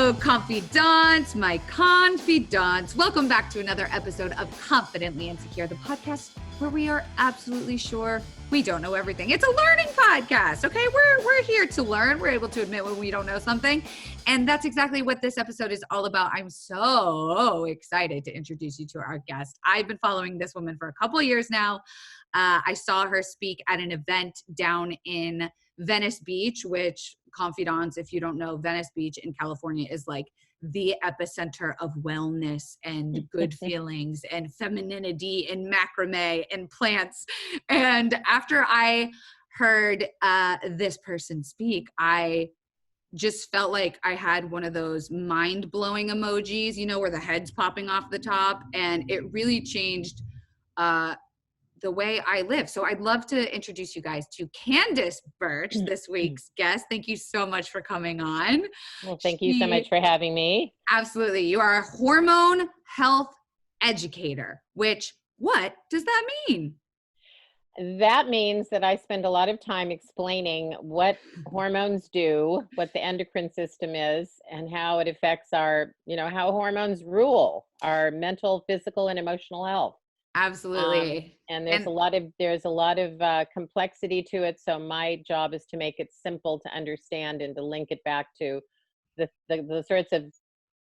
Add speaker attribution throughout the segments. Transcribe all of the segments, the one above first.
Speaker 1: Hello, confidants, my confidants. Welcome back to another episode of Confidently Insecure, the podcast where we are absolutely sure we don't know everything. It's a learning podcast, okay? We're here to learn. We're able to admit when we don't know something. And that's exactly what this episode is all about. I'm so excited to introduce you to our guest. I've been following this woman for a couple of years now. I saw her speak at an event down in Venice Beach, which, confidants, if you don't know, Venice Beach in California is like the epicenter of wellness and good feelings and femininity and macrame and plants. And after I heard this person speak, I just felt like I had one of those mind-blowing emojis, you know, where the head's popping off the top, and it really changed the way I live. So I'd love to introduce you guys to Candace Burch, this week's guest. Thank you so much for coming on.
Speaker 2: Well, thank you so much for having me.
Speaker 1: Absolutely. You are a hormone health educator, which, what does that mean?
Speaker 2: That means that I spend a lot of time explaining what hormones do, what the endocrine system is, and how it affects our, how hormones rule our mental, physical, and emotional health.
Speaker 1: Absolutely.
Speaker 2: And there's a lot of complexity to it. So my job is to make it simple to understand and to link it back to the sorts of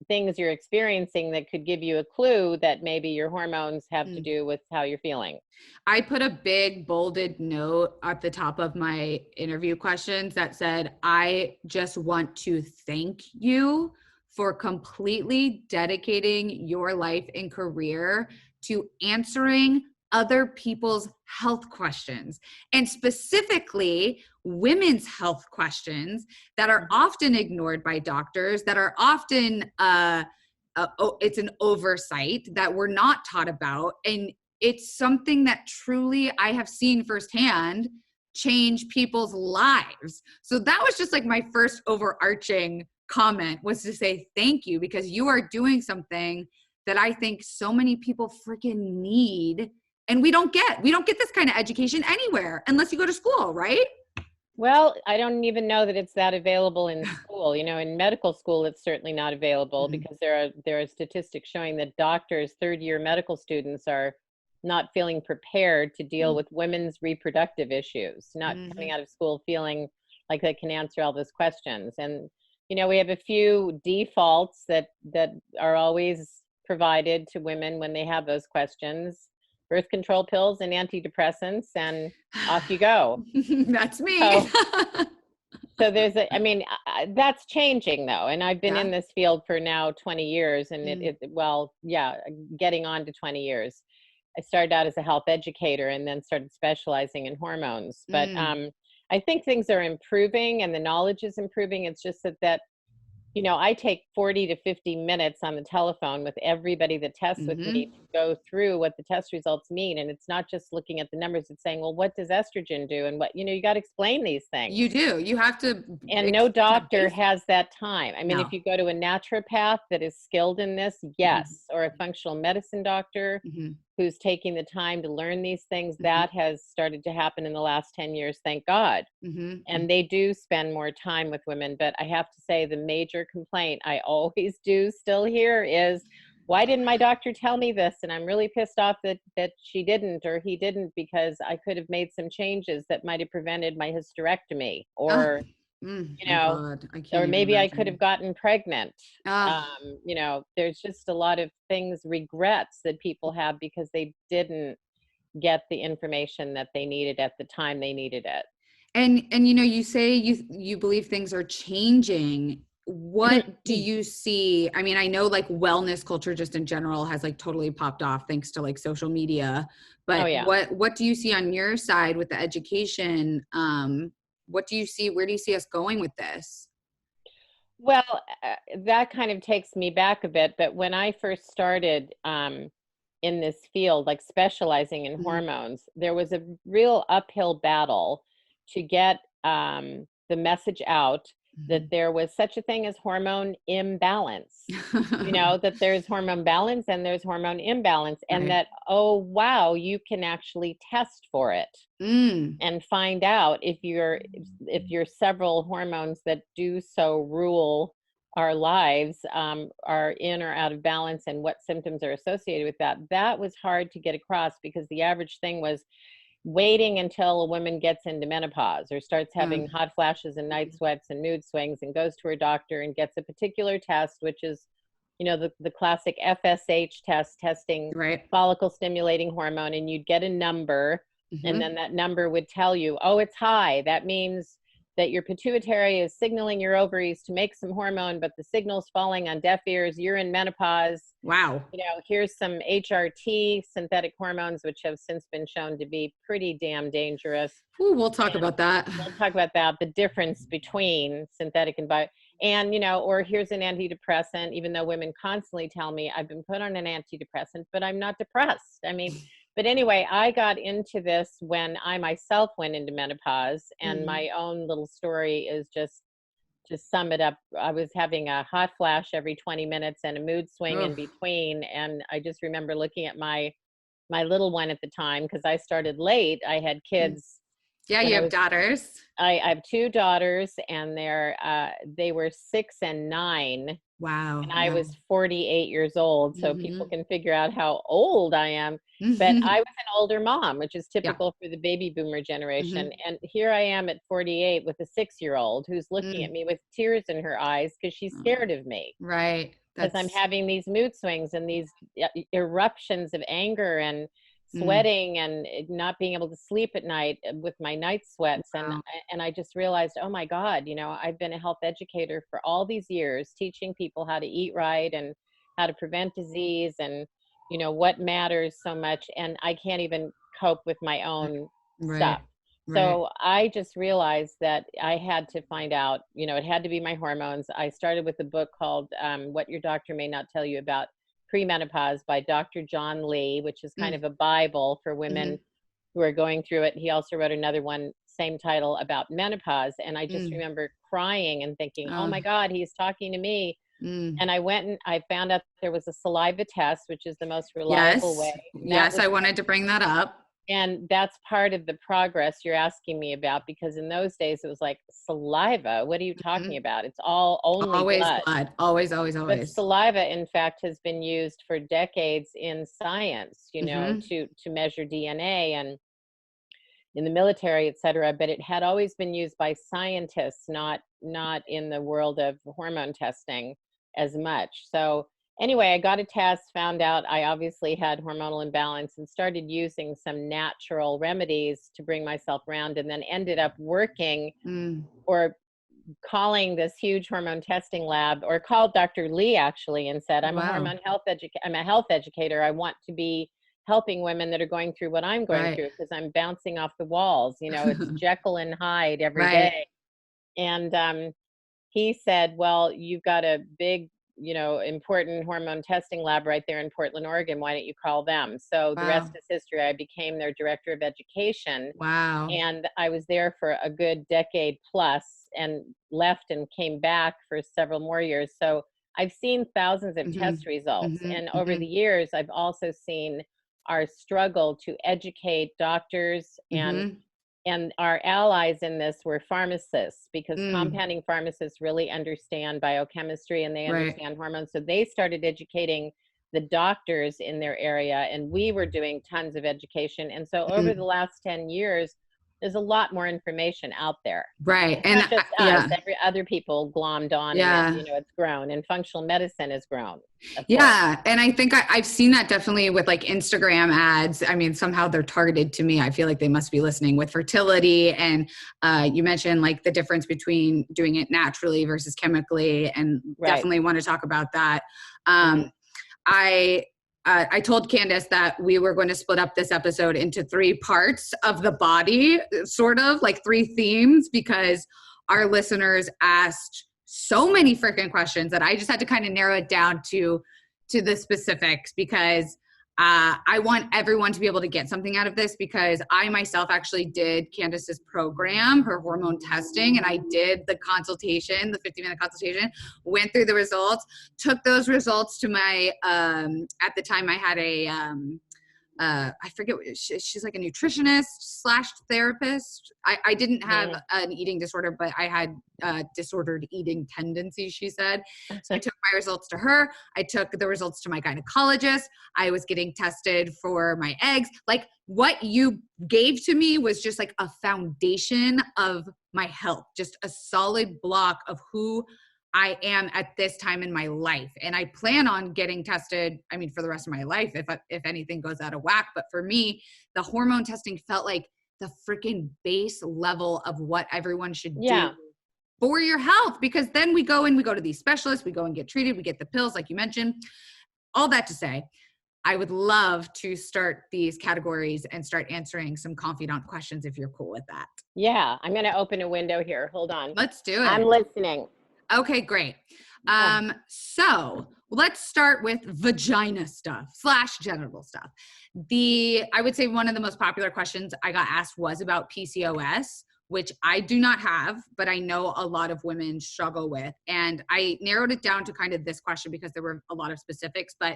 Speaker 2: things you're experiencing that could give you a clue that maybe your hormones have to do with how you're feeling.
Speaker 1: I put a big bolded note at the top of my interview questions that said, I just want to thank you for completely dedicating your life and career to answering other people's health questions, and specifically women's health questions that are often ignored by doctors, that are often, it's an oversight that we're not taught about. And it's something that truly I have seen firsthand change people's lives. So that was just like my first overarching comment, was to say thank you, because you are doing something that I think so many people freaking need. And we don't get this kind of education anywhere unless you go to school, right?
Speaker 2: Well, I don't even know that it's that available in school. In medical school, it's certainly not available because there are statistics showing that doctors, third-year medical students, are not feeling prepared to deal with women's reproductive issues, not coming out of school feeling like they can answer all those questions. And, we have a few defaults that are always provided to women when they have those questions: birth control pills and antidepressants, and off you go.
Speaker 1: That's me.
Speaker 2: So there's that's changing though. And I've been in this field for now 20 years and getting on to 20 years. I started out as a health educator and then started specializing in hormones. But I think things are improving and the knowledge is improving. It's just that I take 40 to 50 minutes on the telephone with everybody that tests with me to go through what the test results mean. And it's not just looking at the numbers, it's saying, well, what does estrogen do? And what, you got to explain these things.
Speaker 1: You do. You have to.
Speaker 2: And no doctor has that time. I mean, if you go to a naturopath that is skilled in this, yes, or a functional medicine doctor who's taking the time to learn these things, that has started to happen in the last 10 years, thank God. And they do spend more time with women. But I have to say, the major complaint I always do still hear is, why didn't my doctor tell me this? And I'm really pissed off that she didn't or he didn't, because I could have made some changes that might have prevented my hysterectomy, or or maybe I could have gotten pregnant. There's just a lot of regrets that people have because they didn't get the information that they needed at the time they needed it.
Speaker 1: And you say you believe things are changing. What do you see? I mean, I know like wellness culture just in general has like totally popped off thanks to like social media, but what do you see on your side with the education? What do you see? Where do you see us going with this?
Speaker 2: Well, that kind of takes me back a bit, but when I first started in this field, like specializing in hormones, there was a real uphill battle to get the message out that there was such a thing as hormone imbalance, that there's hormone balance and there's hormone imbalance, and that, oh, wow, you can actually test for it and find out if you're several hormones that do so rule our lives are in or out of balance and what symptoms are associated with that. That was hard to get across because the average thing was waiting until a woman gets into menopause or starts having hot flashes and night sweats and mood swings and goes to her doctor and gets a particular test, which is, you know, the classic FSH test, testing follicle stimulating hormone, and you'd get a number, and then that number would tell you, oh, it's high. That means that your pituitary is signaling your ovaries to make some hormone, but the signal's falling on deaf ears. You're in menopause.
Speaker 1: Wow.
Speaker 2: You know, here's some HRT, synthetic hormones, which have since been shown to be pretty damn dangerous.
Speaker 1: Ooh, we'll talk about that.
Speaker 2: We'll talk about that, the difference between synthetic and bio. And, you know, or here's an antidepressant, even though women constantly tell me I've been put on an antidepressant, but I'm not depressed. I mean, but anyway, I got into this when I myself went into menopause, and my own little story is just to sum it up. I was having a hot flash every 20 minutes and a mood swing in between. And I just remember looking at my little one at the time, because I started late. I had kids.
Speaker 1: Yeah, you have daughters.
Speaker 2: I have two daughters, and they were 6 and 9.
Speaker 1: Wow.
Speaker 2: And I was 48 years old, so people can figure out how old I am. But I was an older mom, which is typical for the baby boomer generation. And here I am at 48 with a 6-year-old who's looking at me with tears in her eyes because she's scared of me.
Speaker 1: Right.
Speaker 2: Because I'm having these mood swings and these eruptions of anger and sweating and not being able to sleep at night with my night sweats. And I just realized, oh my God, you know, I've been a health educator for all these years, teaching people how to eat right and how to prevent disease and, you know, what matters so much. And I can't even cope with my own stuff. So I just realized that I had to find out, you know, it had to be my hormones. I started with a book called What Your Doctor May Not Tell You About Premenopause by Dr. John Lee, which is kind of a Bible for women who are going through it. He also wrote another one, same title, about menopause. And I just remember crying and thinking, oh my God, he's talking to me. And I went and I found out there was a saliva test, which is the most reliable way.
Speaker 1: Yes, I wanted to bring that up.
Speaker 2: And that's part of the progress you're asking me about, because in those days it was like, saliva, what are you talking about? It's only
Speaker 1: always
Speaker 2: blood.
Speaker 1: Always.
Speaker 2: But saliva, in fact, has been used for decades in science, you know, to measure DNA and in the military, et cetera. But it had always been used by scientists, not in the world of hormone testing as much. So anyway, I got a test, found out I obviously had hormonal imbalance, and started using some natural remedies to bring myself around, and then ended up working or calling this huge hormone testing lab, or called Dr. Lee actually and said, I'm a health educator. I want to be helping women that are going through what I'm going through, because I'm bouncing off the walls. You know, it's Jekyll and Hyde every day. And he said, well, you've got a big, you know, important hormone testing lab right there in Portland, Oregon. Why don't you call them? So the rest is history. I became their director of education.
Speaker 1: Wow.
Speaker 2: And I was there for a good decade plus, and left and came back for several more years. So I've seen thousands of test results. And over the years, I've also seen our struggle to educate doctors, and our allies in this were pharmacists, because compounding pharmacists really understand biochemistry and they understand hormones. So they started educating the doctors in their area, and we were doing tons of education. And so over the last 10 years, there's a lot more information out there.
Speaker 1: Right.
Speaker 2: It's not just us, every other people glommed on and you know, it's grown, and functional medicine has grown.
Speaker 1: Yeah. And I think I've seen that definitely with like Instagram ads. I mean, somehow they're targeted to me. I feel like they must be listening with fertility. And you mentioned like the difference between doing it naturally versus chemically, and definitely want to talk about that. I told Candace that we were going to split up this episode into 3 parts of the body, sort of like 3 themes, because our listeners asked so many freaking questions that I just had to kind of narrow it down to the specifics, because I want everyone to be able to get something out of this, because I myself actually did Candace's program, her hormone testing, and I did the consultation, the 50-minute consultation, went through the results, took those results to my, at the time I had I forget, she's like a nutritionist / therapist. I didn't have an eating disorder, but I had disordered eating tendencies, she said. So I took my results to her. I took the results to my gynecologist. I was getting tested for my eggs. Like what you gave to me was just like a foundation of my health, just a solid block of who I am at this time in my life. And I plan on getting tested, I mean, for the rest of my life, if anything goes out of whack. But for me, the hormone testing felt like the freaking base level of what everyone should do for your health. Because then we go to these specialists, we go and get treated, we get the pills, like you mentioned. All that to say, I would love to start these categories and start answering some confidant questions if you're cool with that.
Speaker 2: Yeah, I'm going to open a window here. Hold on.
Speaker 1: Let's do it.
Speaker 2: I'm listening.
Speaker 1: Okay, great. So let's start with vagina stuff / genital stuff. I would say one of the most popular questions I got asked was about PCOS, which I do not have, but I know a lot of women struggle with. And I narrowed it down to kind of this question because there were a lot of specifics, but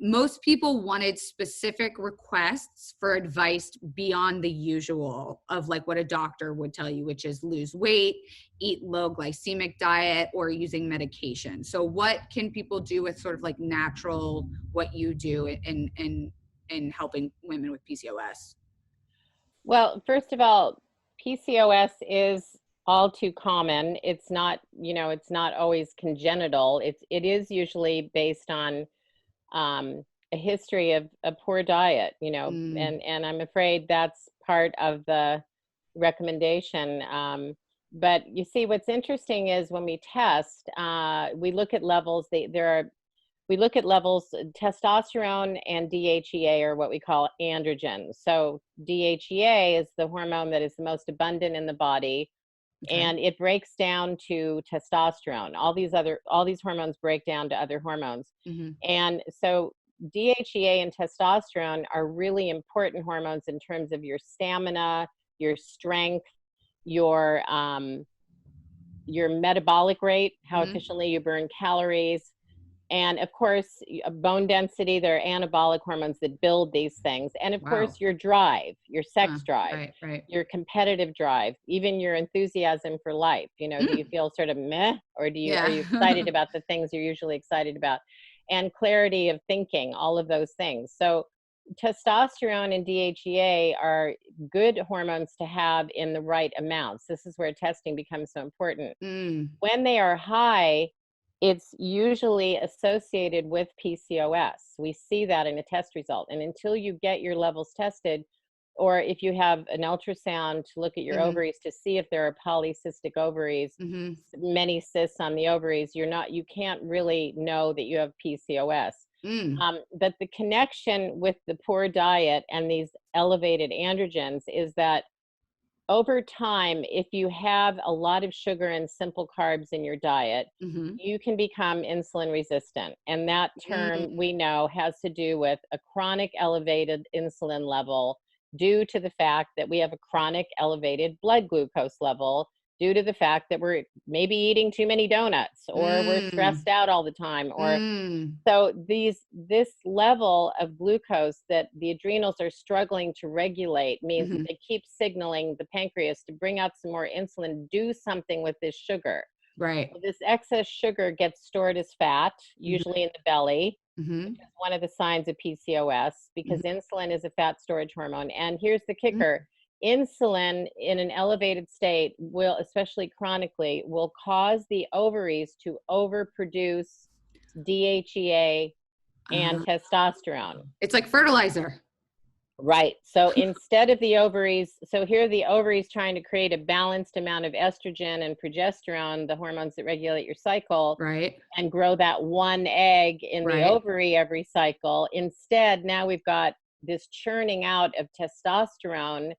Speaker 1: most people wanted specific requests for advice beyond the usual of like what a doctor would tell you, which is lose weight, eat low glycemic diet, or using medication. So what can people do with sort of like natural, what you do in helping women with PCOS?
Speaker 2: Well, first of all, PCOS is all too common. It's not, it's not always congenital. It is usually based on a history of a poor diet, and I'm afraid that's part of the recommendation. But you see, what's interesting is when we test, we look at levels. We look at levels. Testosterone and DHEA are what we call androgens. So DHEA is the hormone that is the most abundant in the body. Okay. And it breaks down to testosterone. All these hormones break down to other hormones. Mm-hmm. And so DHEA and testosterone are really important hormones in terms of your stamina, your strength, your metabolic rate, how efficiently you burn calories. And of course, bone density, there are anabolic hormones that build these things. And of course, your drive, your sex drive, your competitive drive, even your enthusiasm for life. Do you feel sort of meh, or are you excited about the things you're usually excited about? And clarity of thinking, all of those things. So testosterone and DHEA are good hormones to have in the right amounts. This is where testing becomes so important. When they are high, it's usually associated with PCOS. We see that in a test result. And until you get your levels tested, or if you have an ultrasound to look at your ovaries to see if there are polycystic ovaries, many cysts on the ovaries, you can't really know that you have PCOS. But the connection with the poor diet and these elevated androgens is that over time, if you have a lot of sugar and simple carbs in your diet, you can become insulin resistant. And that term we know has to do with a chronic elevated insulin level due to the fact that we have a chronic elevated blood glucose level due to the fact that we're maybe eating too many donuts, or we're stressed out all the time, or so this level of glucose that the adrenals are struggling to regulate means that they keep signaling the pancreas to bring out some more insulin, do something with this sugar.
Speaker 1: Right.
Speaker 2: So this excess sugar gets stored as fat, usually in the belly, which is one of the signs of PCOS, because insulin is a fat storage hormone. And here's the kicker. Insulin in an elevated state will, especially chronically, will cause the ovaries to overproduce DHEA and testosterone.
Speaker 1: It's like fertilizer.
Speaker 2: Right. So instead of the ovaries, so here are the ovaries trying to create a balanced amount of estrogen and progesterone, the hormones that regulate your cycle, and grow that one egg in the ovary every cycle. Instead, now we've got this churning out of testosterone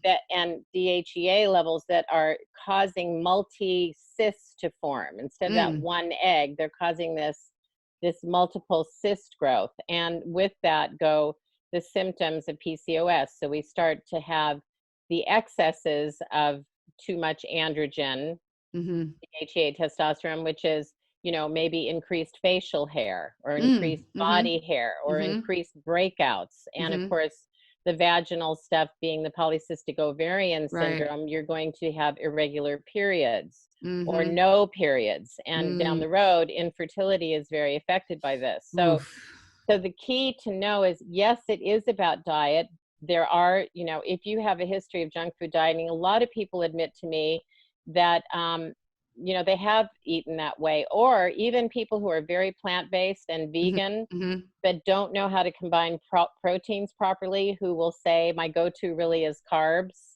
Speaker 2: that and DHEA levels that are causing multi-cysts to form. Instead of that one egg, they're causing this multiple cyst growth. And with that go the symptoms of PCOS. So we start to have the excesses of too much androgen, DHEA, testosterone, which is maybe increased facial hair or increased body hair or increased breakouts. And of course, the vaginal stuff being the polycystic ovarian syndrome, you're going to have irregular periods or no periods. And down the road, infertility is very affected by this. So the key to know is, yes, it is about diet. There are, if you have a history of junk food dieting, a lot of people admit to me that, they have eaten that way, or even people who are very plant-based and vegan, but don't know how to combine proteins properly, who will say, my go-to really is carbs.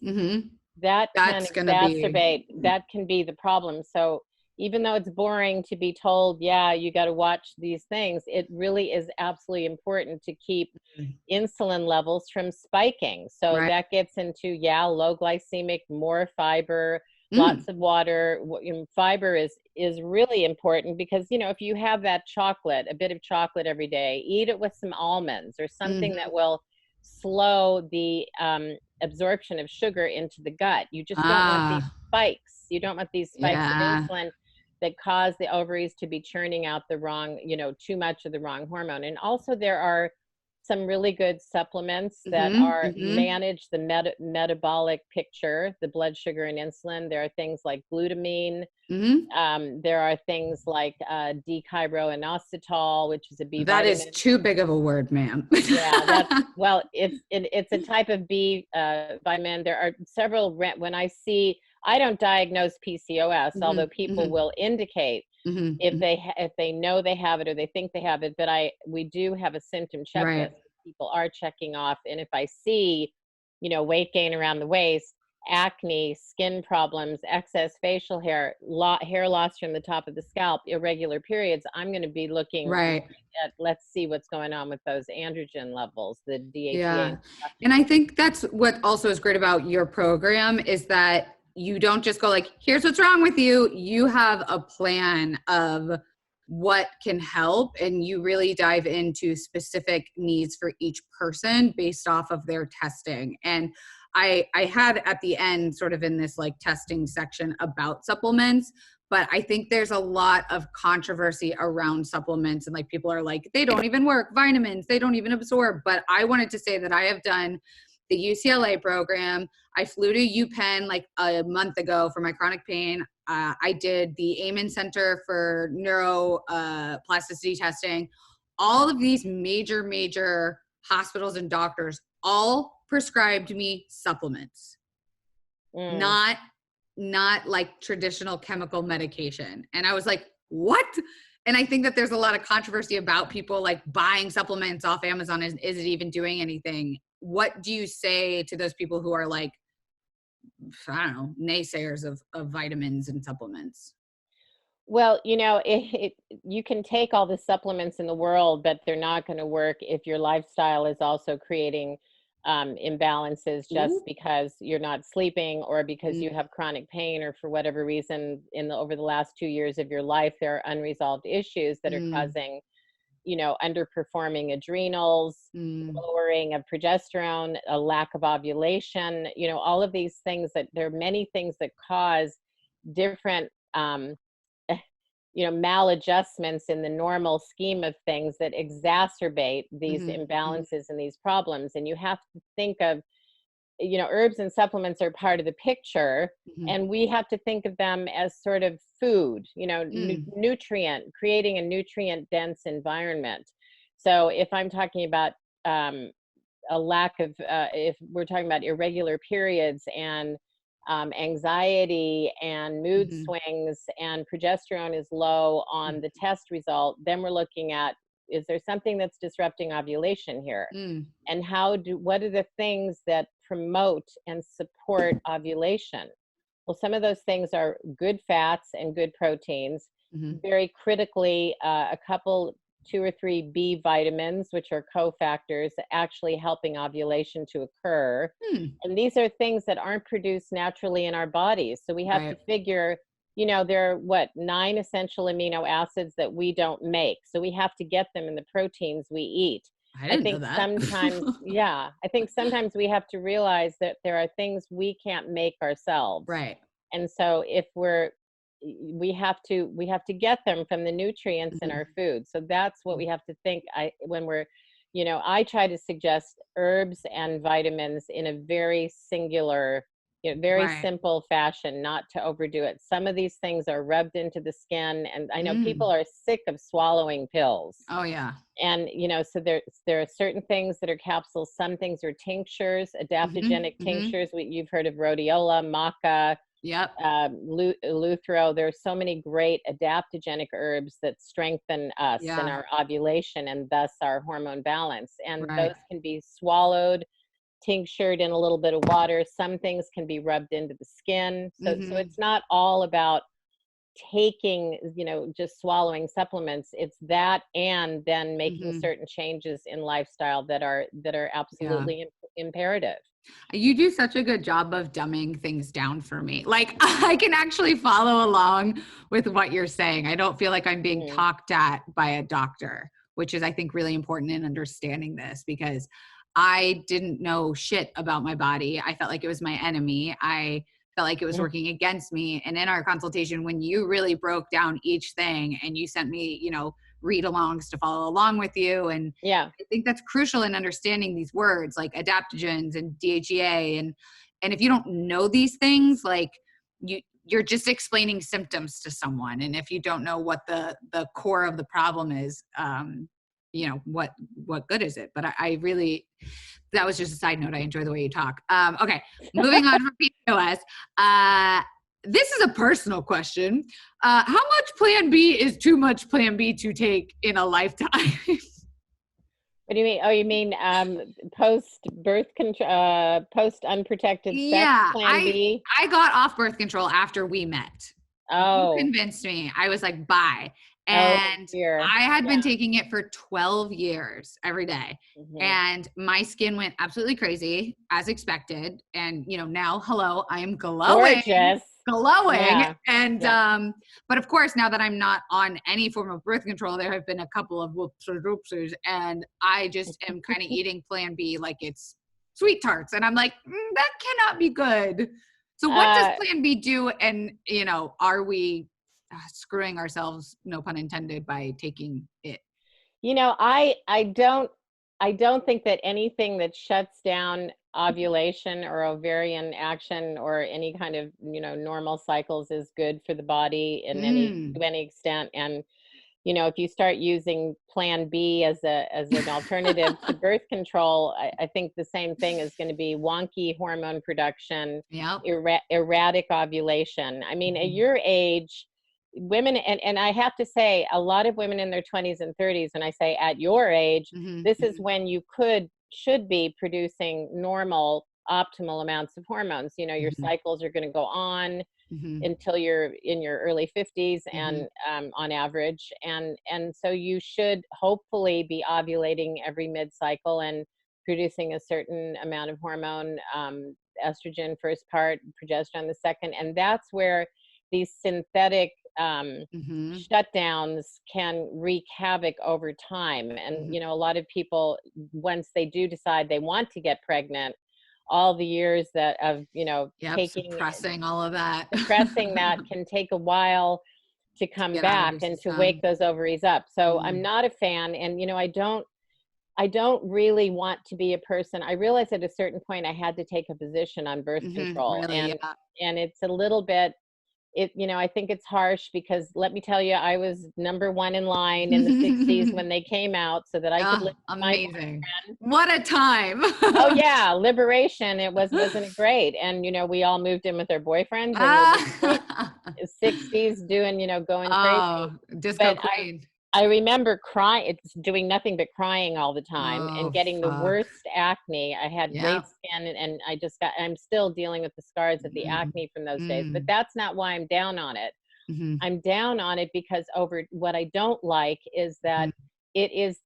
Speaker 2: That can exacerbate, that can be the problem. So even though it's boring to be told, yeah, you got to watch these things, it really is absolutely important to keep insulin levels from spiking. So that gets into, low glycemic, more fiber, lots of water. Fiber is really important because, if you have that chocolate, a bit of chocolate every day, eat it with some almonds or something that will slow the absorption of sugar into the gut. You just don't want these spikes. You don't want these spikes of insulin that cause the ovaries to be churning out the wrong, too much of the wrong hormone. And also there are some really good supplements that are manage the metabolic picture, the blood sugar and insulin. There are things like glutamine. There are things like D-chiroinositol, which is a B
Speaker 1: that
Speaker 2: vitamin.
Speaker 1: Is too big of a word, ma'am.
Speaker 2: It's a type of B vitamin. There are several. When I don't diagnose PCOS, although people will indicate if they know they have it or they think they have it, but we do have a symptom checklist people are checking off. And if I see, weight gain around the waist, acne, skin problems, excess facial hair, hair loss from the top of the scalp, irregular periods, I'm going to be looking at, let's see what's going on with those androgen levels, the DHEA.
Speaker 1: And I think that's what also is great about your program is that you don't just go like, here's what's wrong with you. You have a plan of what can help, and you really dive into specific needs for each person based off of their testing. And I had at the end sort of in this like testing section about supplements, but I think there's a lot of controversy around supplements, and like people are like, they don't even work, vitamins, they don't even absorb. But I wanted to say that I have done the UCLA program. I flew to UPenn like a month ago for my chronic pain. I did the Amen Center for neuroplasticity testing. All of these major hospitals and doctors all prescribed me supplements, not like traditional chemical medication. And I was like, what? And I think that there's a lot of controversy about people like buying supplements off Amazon. Is it even doing anything? What do you say to those people who are like, I don't know, naysayers of vitamins and supplements?
Speaker 2: Well, you can take all the supplements in the world, but they're not going to work if your lifestyle is also creating imbalances just because you're not sleeping or because you have chronic pain or for whatever reason over the last 2 years of your life, there are unresolved issues that are causing, underperforming adrenals, lowering of progesterone, a lack of ovulation, all of these things that there are many things that cause different, maladjustments in the normal scheme of things that exacerbate these imbalances and these problems. And you have to think of, herbs and supplements are part of the picture, and we have to think of them as sort of food, nutrient, creating a nutrient dense environment. So if I'm talking about a lack of, if we're talking about irregular periods and anxiety and mood swings and progesterone is low on the test result, then we're looking at, is there something that's disrupting ovulation here? And what are the things that promote and support ovulation? Well, some of those things are good fats and good proteins. Very critically, a couple, 2 or 3 B vitamins, which are cofactors actually helping ovulation to occur. And these are things that aren't produced naturally in our bodies. So we have to figure, there are 9 essential amino acids that we don't make. So we have to get them in the proteins we eat. I think sometimes, I think sometimes we have to realize that there are things we can't make ourselves.
Speaker 1: Right.
Speaker 2: And so if we have to get them from the nutrients in our food. So that's what we have to think. When we're, I try to suggest herbs and vitamins in a very singular, very simple fashion, not to overdo it. Some of these things are rubbed into the skin, and I know people are sick of swallowing pills.
Speaker 1: Oh yeah.
Speaker 2: And, so there are certain things that are capsules. Some things are tinctures, adaptogenic tinctures. You've heard of rhodiola, maca, eleuthero. There are so many great adaptogenic herbs that strengthen us and our ovulation and thus our hormone balance. And those can be swallowed, tinctured in a little bit of water. Some things can be rubbed into the skin. So it's not all about taking, just swallowing supplements. It's that, and then making certain changes in lifestyle that are absolutely imperative.
Speaker 1: You do such a good job of dumbing things down for me. Like, I can actually follow along with what you're saying. I don't feel like I'm being talked at by a doctor, which is, I think, really important in understanding this, because I didn't know shit about my body. I felt like it was my enemy. I felt like it was working against me. And in our consultation, when you really broke down each thing and you sent me, read-alongs to follow along with you. And I think that's crucial in understanding these words like adaptogens and DHEA. And if you don't know these things, like you're just explaining symptoms to someone. And if you don't know what the core of the problem is, what good is it? But I really, that was just a side note. I enjoy the way you talk. Okay. Moving on from PCOS. This is a personal question. How much Plan B is too much Plan B to take in a lifetime?
Speaker 2: What do you mean? Oh, you mean post-birth control, post-unprotected sex Plan B?
Speaker 1: I got off birth control after we met.
Speaker 2: Oh.
Speaker 1: You convinced me. I was like, bye. And I had been taking it for 12 years every day. And my skin went absolutely crazy, as expected. And, now, hello, I am glowing.
Speaker 2: Gorgeous.
Speaker 1: Glowing. Yeah. And, but of course, now that I'm not on any form of birth control, there have been a couple of whoops or doopsies, and I just am kind of eating Plan B like it's sweet tarts. And I'm like, that cannot be good. So what does Plan B do? And, are we screwing ourselves, no pun intended, by taking it?
Speaker 2: I don't think that anything that shuts down ovulation or ovarian action or any kind of, normal cycles is good for the body to any extent. And, if you start using Plan B as an alternative to birth control, I think the same thing is going to be wonky hormone production, erratic ovulation. I mean, at your age, women, and I have to say, a lot of women in their 20s and 30s, when I say at your age, this is when you should be producing normal, optimal amounts of hormones. Your cycles are going to go on until you're in your early 50s and on average. And so you should hopefully be ovulating every mid-cycle and producing a certain amount of hormone, estrogen first part, progesterone the second. And that's where these synthetic shutdowns can wreak havoc over time. And, a lot of people, once they do decide they want to get pregnant, all the years
Speaker 1: suppressing all of that,
Speaker 2: suppressing that can take a while to come back and to wake those ovaries up. So I'm not a fan. And, I don't really want to be a person. I realized at a certain point I had to take a position on birth control. Really, and it's a little bit, I think it's harsh, because let me tell you, I was number one in line in the 60s when they came out, so that I could live with my boyfriend.
Speaker 1: What a time.
Speaker 2: Oh yeah, liberation. Wasn't it great? And we all moved in with our boyfriends in the 60s doing, going crazy.
Speaker 1: Disco queen.
Speaker 2: I remember crying. It's doing nothing but crying all the time and getting the worst acne. I had great skin, and I'm still dealing with the scars of the acne from those days, but that's not why I'm down on it. I'm down on it because what I don't like is that it is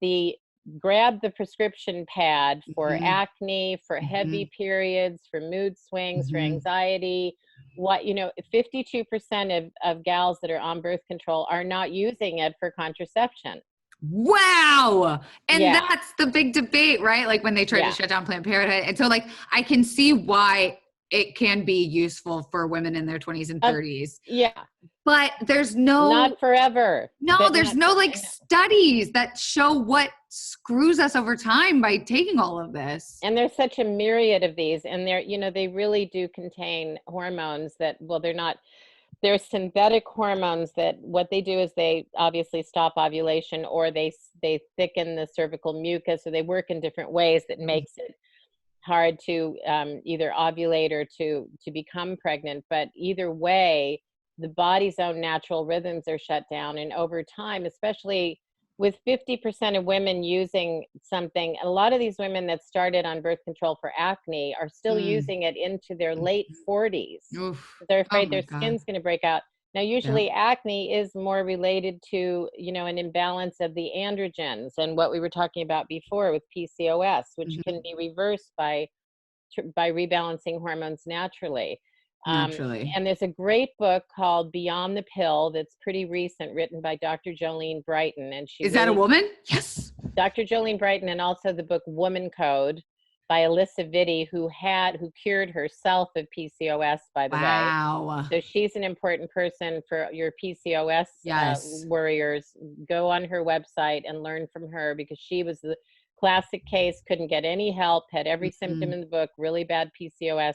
Speaker 2: grab the prescription pad for acne, for heavy periods, for mood swings, for anxiety. 52% of gals that are on birth control are not using it for contraception.
Speaker 1: Wow. And that's the big debate, right? Like when they try to shut down Planned Parenthood. And so I can see why it can be useful for women in their 20s and 30s. But there's no,
Speaker 2: not forever.
Speaker 1: There's no like studies that show what screws us over time by taking all of this.
Speaker 2: And there's such a myriad of these, and they really do contain hormones that, well, they're synthetic hormones that what they do is they obviously stop ovulation, or they thicken the cervical mucus, or they work in different ways that makes it hard to either ovulate or to become pregnant. But either way, the body's own natural rhythms are shut down. And over time, especially with 50% of women using something, a lot of these women that started on birth control for acne are still using it into their late 40s. They're afraid their skin's going to break out. Now, usually acne is more related to, an imbalance of the androgens and what we were talking about before with PCOS, which can be reversed by rebalancing hormones naturally. And there's a great book called Beyond the Pill that's pretty recent, written by Dr. Jolene Brighton. And
Speaker 1: is that a woman? Yes.
Speaker 2: Dr. Jolene Brighton, and also the book Woman Code by Alyssa Vitti, who cured herself of PCOS, by the way.
Speaker 1: Wow.
Speaker 2: So she's an important person for your PCOS warriors. Go on her website and learn from her, because she was the classic case, couldn't get any help, had every symptom in the book, really bad PCOS.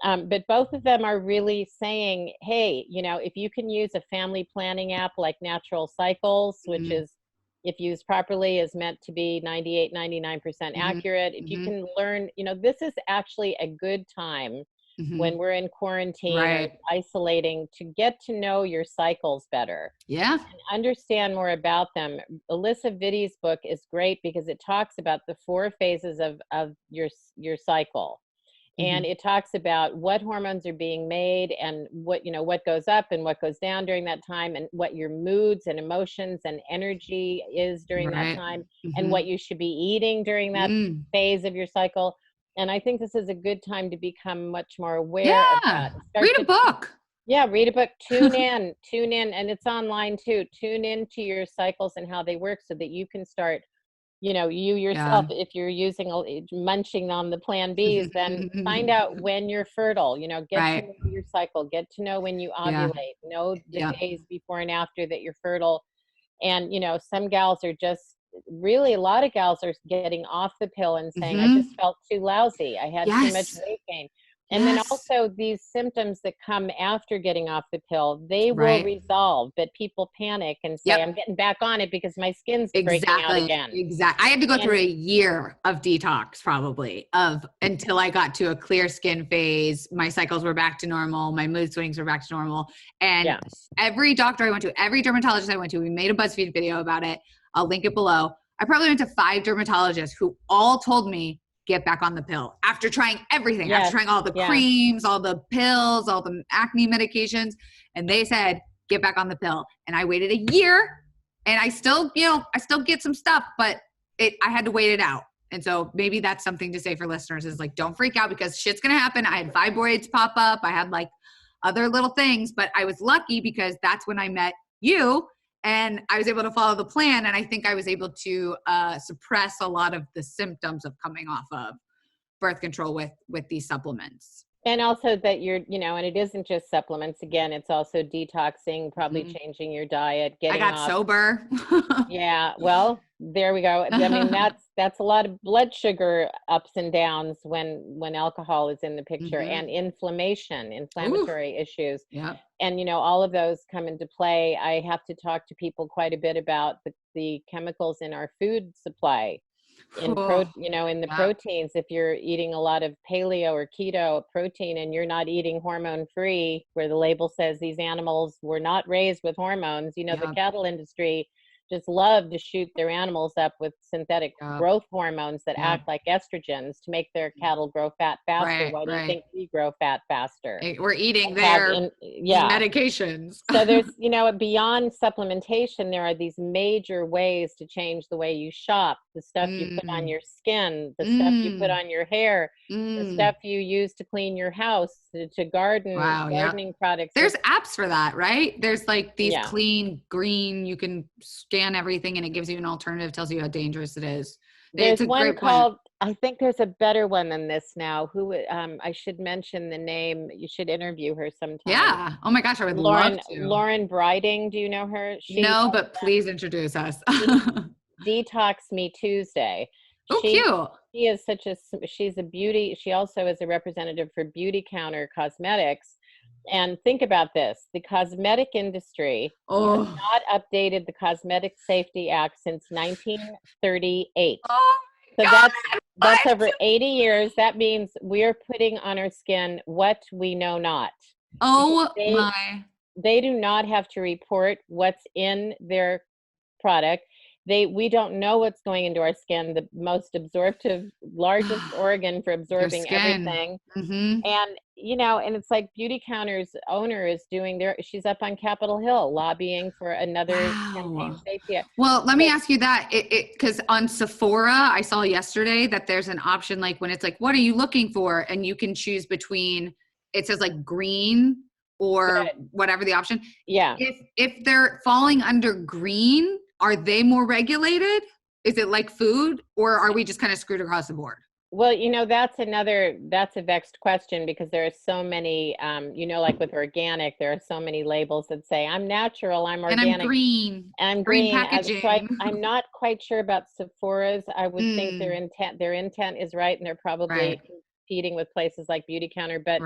Speaker 2: But both of them are really saying, hey, if you can use a family planning app like Natural Cycles, which is, if used properly, is meant to be 98, 99% accurate. If you can learn, this is actually a good time when we're in quarantine or isolating to get to know your cycles better.
Speaker 1: Yeah.
Speaker 2: And understand more about them. Alyssa Vitti's book is great because it talks about the 4 phases of your cycle. And it talks about what hormones are being made and what goes up and what goes down during that time, and what your moods and emotions and energy is during that time, and what you should be eating during that phase of your cycle. And I think this is a good time to become much more aware of that.
Speaker 1: Read a book.
Speaker 2: Yeah, read a book. Tune in, and it's online too. Tune into your cycles and how they work, so that you can start, you yourself, if you're munching on the Plan Bs, then find out when you're fertile, get to know your cycle, get to know when you ovulate, know the days before and after that you're fertile. And, some gals are just really, a lot of gals are getting off the pill and saying, I just felt too lousy. I had too much weight gain. And then also these symptoms that come after getting off the pill, they will resolve, but people panic and say, I'm getting back on it because my skin's breaking out again.
Speaker 1: Exactly. I had to go through a year of detox probably until I got to a clear skin phase. My cycles were back to normal. My mood swings were back to normal. And every doctor I went to, every dermatologist I went to, we made a BuzzFeed video about it. I'll link it below. I probably went to 5 dermatologists who all told me, get back on the pill after trying everything, after trying all the creams, all the pills, all the acne medications. And they said, get back on the pill. And I waited a year, and I still get some stuff, but I had to wait it out. And so maybe that's something to say for listeners is like, don't freak out, because shit's going to happen. I had fibroids pop up. I had like other little things, but I was lucky because that's when I met you. And I was able to follow the plan. And I think I was able to suppress a lot of the symptoms of coming off of birth control with these supplements.
Speaker 2: And also that you're, and it isn't just supplements. Again, it's also detoxing, probably changing your diet, getting
Speaker 1: I got sober.
Speaker 2: Yeah. Well, there we go. I mean, that's a lot of blood sugar ups and downs when alcohol is in the picture, and inflammatory issues.
Speaker 1: Yeah.
Speaker 2: And, all of those come into play. I have to talk to people quite a bit about the chemicals in our food supply. In the proteins, if you're eating a lot of paleo or keto protein and you're not eating hormone free, where the label says these animals were not raised with hormones, the cattle industry just love to shoot their animals up with synthetic growth hormones that act like estrogens to make their cattle grow fat faster. Why do you think we grow fat faster?
Speaker 1: We're eating their medications.
Speaker 2: So there's, beyond supplementation, there are these major ways to change the way you shop, the stuff you put on your skin, the stuff you put on your hair, the stuff you use to clean your house, to garden, gardening products.
Speaker 1: There's apps for that, right? There's like these clean green, you can scan everything and it gives you an alternative, tells you how dangerous it is.
Speaker 2: There's one called I think there's a better one than this now. Who I should mention the name. You should interview her sometime.
Speaker 1: Yeah. Oh my gosh, I would love to.
Speaker 2: Lauren Briding. Do you know her?
Speaker 1: No, but please introduce us.
Speaker 2: Detox Me Tuesday.
Speaker 1: Oh, cute.
Speaker 2: She is she's a beauty. She also is a representative for Beauty Counter Cosmetics. And think about this, the cosmetic industry has not updated the Cosmetic Safety Act since 1938.
Speaker 1: Oh
Speaker 2: so
Speaker 1: God,
Speaker 2: that's over 80 years. That means we are putting on our skin what we know not.
Speaker 1: Oh
Speaker 2: They do not have to report what's in their product. We don't know what's going into our skin, the most absorptive, largest organ for absorbing everything.
Speaker 1: Mm-hmm.
Speaker 2: And, and it's like Beauty Counter's owner is she's up on Capitol Hill lobbying for another campaign safety.
Speaker 1: Well, let me ask you that, because on Sephora, I saw yesterday that there's an option, like when it's like, what are you looking for? And you can choose between, it says like green or whatever the option.
Speaker 2: Yeah.
Speaker 1: If they're falling under green, are they more regulated? Is it like food, or are we just kind of screwed across the board?
Speaker 2: Well, that's a vexed question, because there are so many, like with organic, there are so many labels that say I'm natural, I'm organic.
Speaker 1: And I'm green.
Speaker 2: I'm
Speaker 1: green packaging.
Speaker 2: So I'm not quite sure about Sephora's. I would think their intent is right, and they're probably competing with places like Beauty Counter. But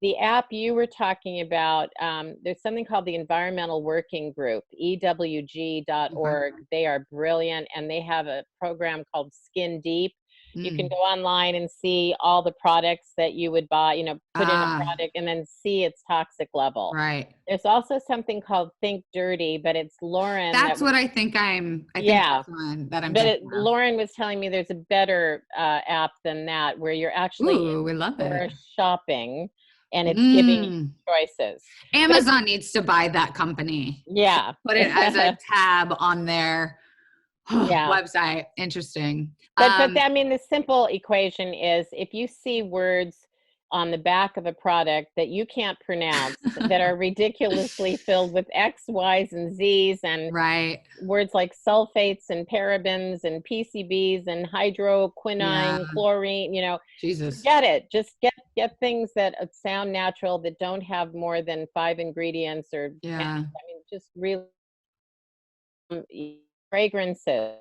Speaker 2: the app you were talking about, there's something called the Environmental Working Group, EWG.org. They are brilliant, and they have a program called Skin Deep. You can go online and see all the products that you would buy, put in a product and then see its toxic level.
Speaker 1: Right.
Speaker 2: There's also something called Think Dirty, but it's Lauren.
Speaker 1: That's what I think that's one that I'm
Speaker 2: Lauren was telling me there's a better app than that, where you're actually
Speaker 1: we love it.
Speaker 2: Shopping, and it's giving you choices.
Speaker 1: Amazon needs to buy that company.
Speaker 2: Yeah.
Speaker 1: Put it as a tab on their website. Interesting.
Speaker 2: But the simple equation is, if you see words on the back of a product that you can't pronounce that are ridiculously filled with X, Y's, and Z's, and words like sulfates and parabens and PCBs and hydroquinone, chlorine,
Speaker 1: Jesus,
Speaker 2: get it. Just get things that sound natural, that don't have more than 5 ingredients or just really fragrances.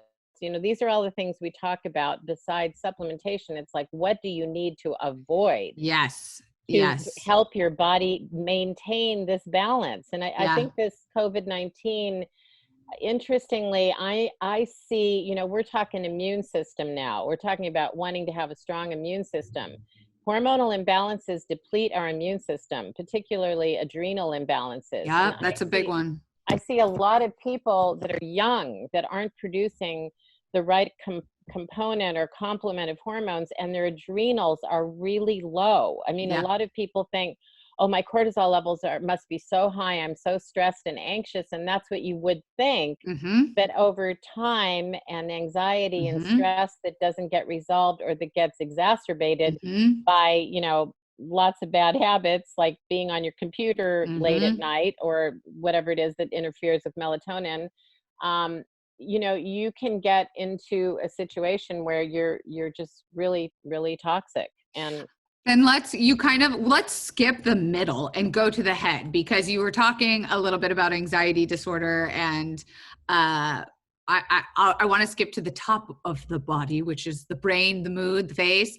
Speaker 2: These are all the things we talk about besides supplementation. It's like, what do you need to avoid?
Speaker 1: Yes.
Speaker 2: To help your body maintain this balance. And I think this COVID-19, interestingly, I see, we're talking immune system now. We're talking about wanting to have a strong immune system. Hormonal imbalances deplete our immune system, particularly adrenal imbalances.
Speaker 1: Yeah, that's a big one.
Speaker 2: I see a lot of people that are young that aren't producing the right component or complement of hormones, and their adrenals are really low. I mean, a lot of people think, oh, my cortisol levels must be so high, I'm so stressed and anxious, and that's what you would think. But over time, and anxiety and stress that doesn't get resolved, or that gets exacerbated by, lots of bad habits, like being on your computer late at night, or whatever it is that interferes with melatonin, you can get into a situation where you're just really, really toxic. And
Speaker 1: let's skip the middle and go to the head, because you were talking a little bit about anxiety disorder, and I want to skip to the top of the body, which is the brain, the mood, the face.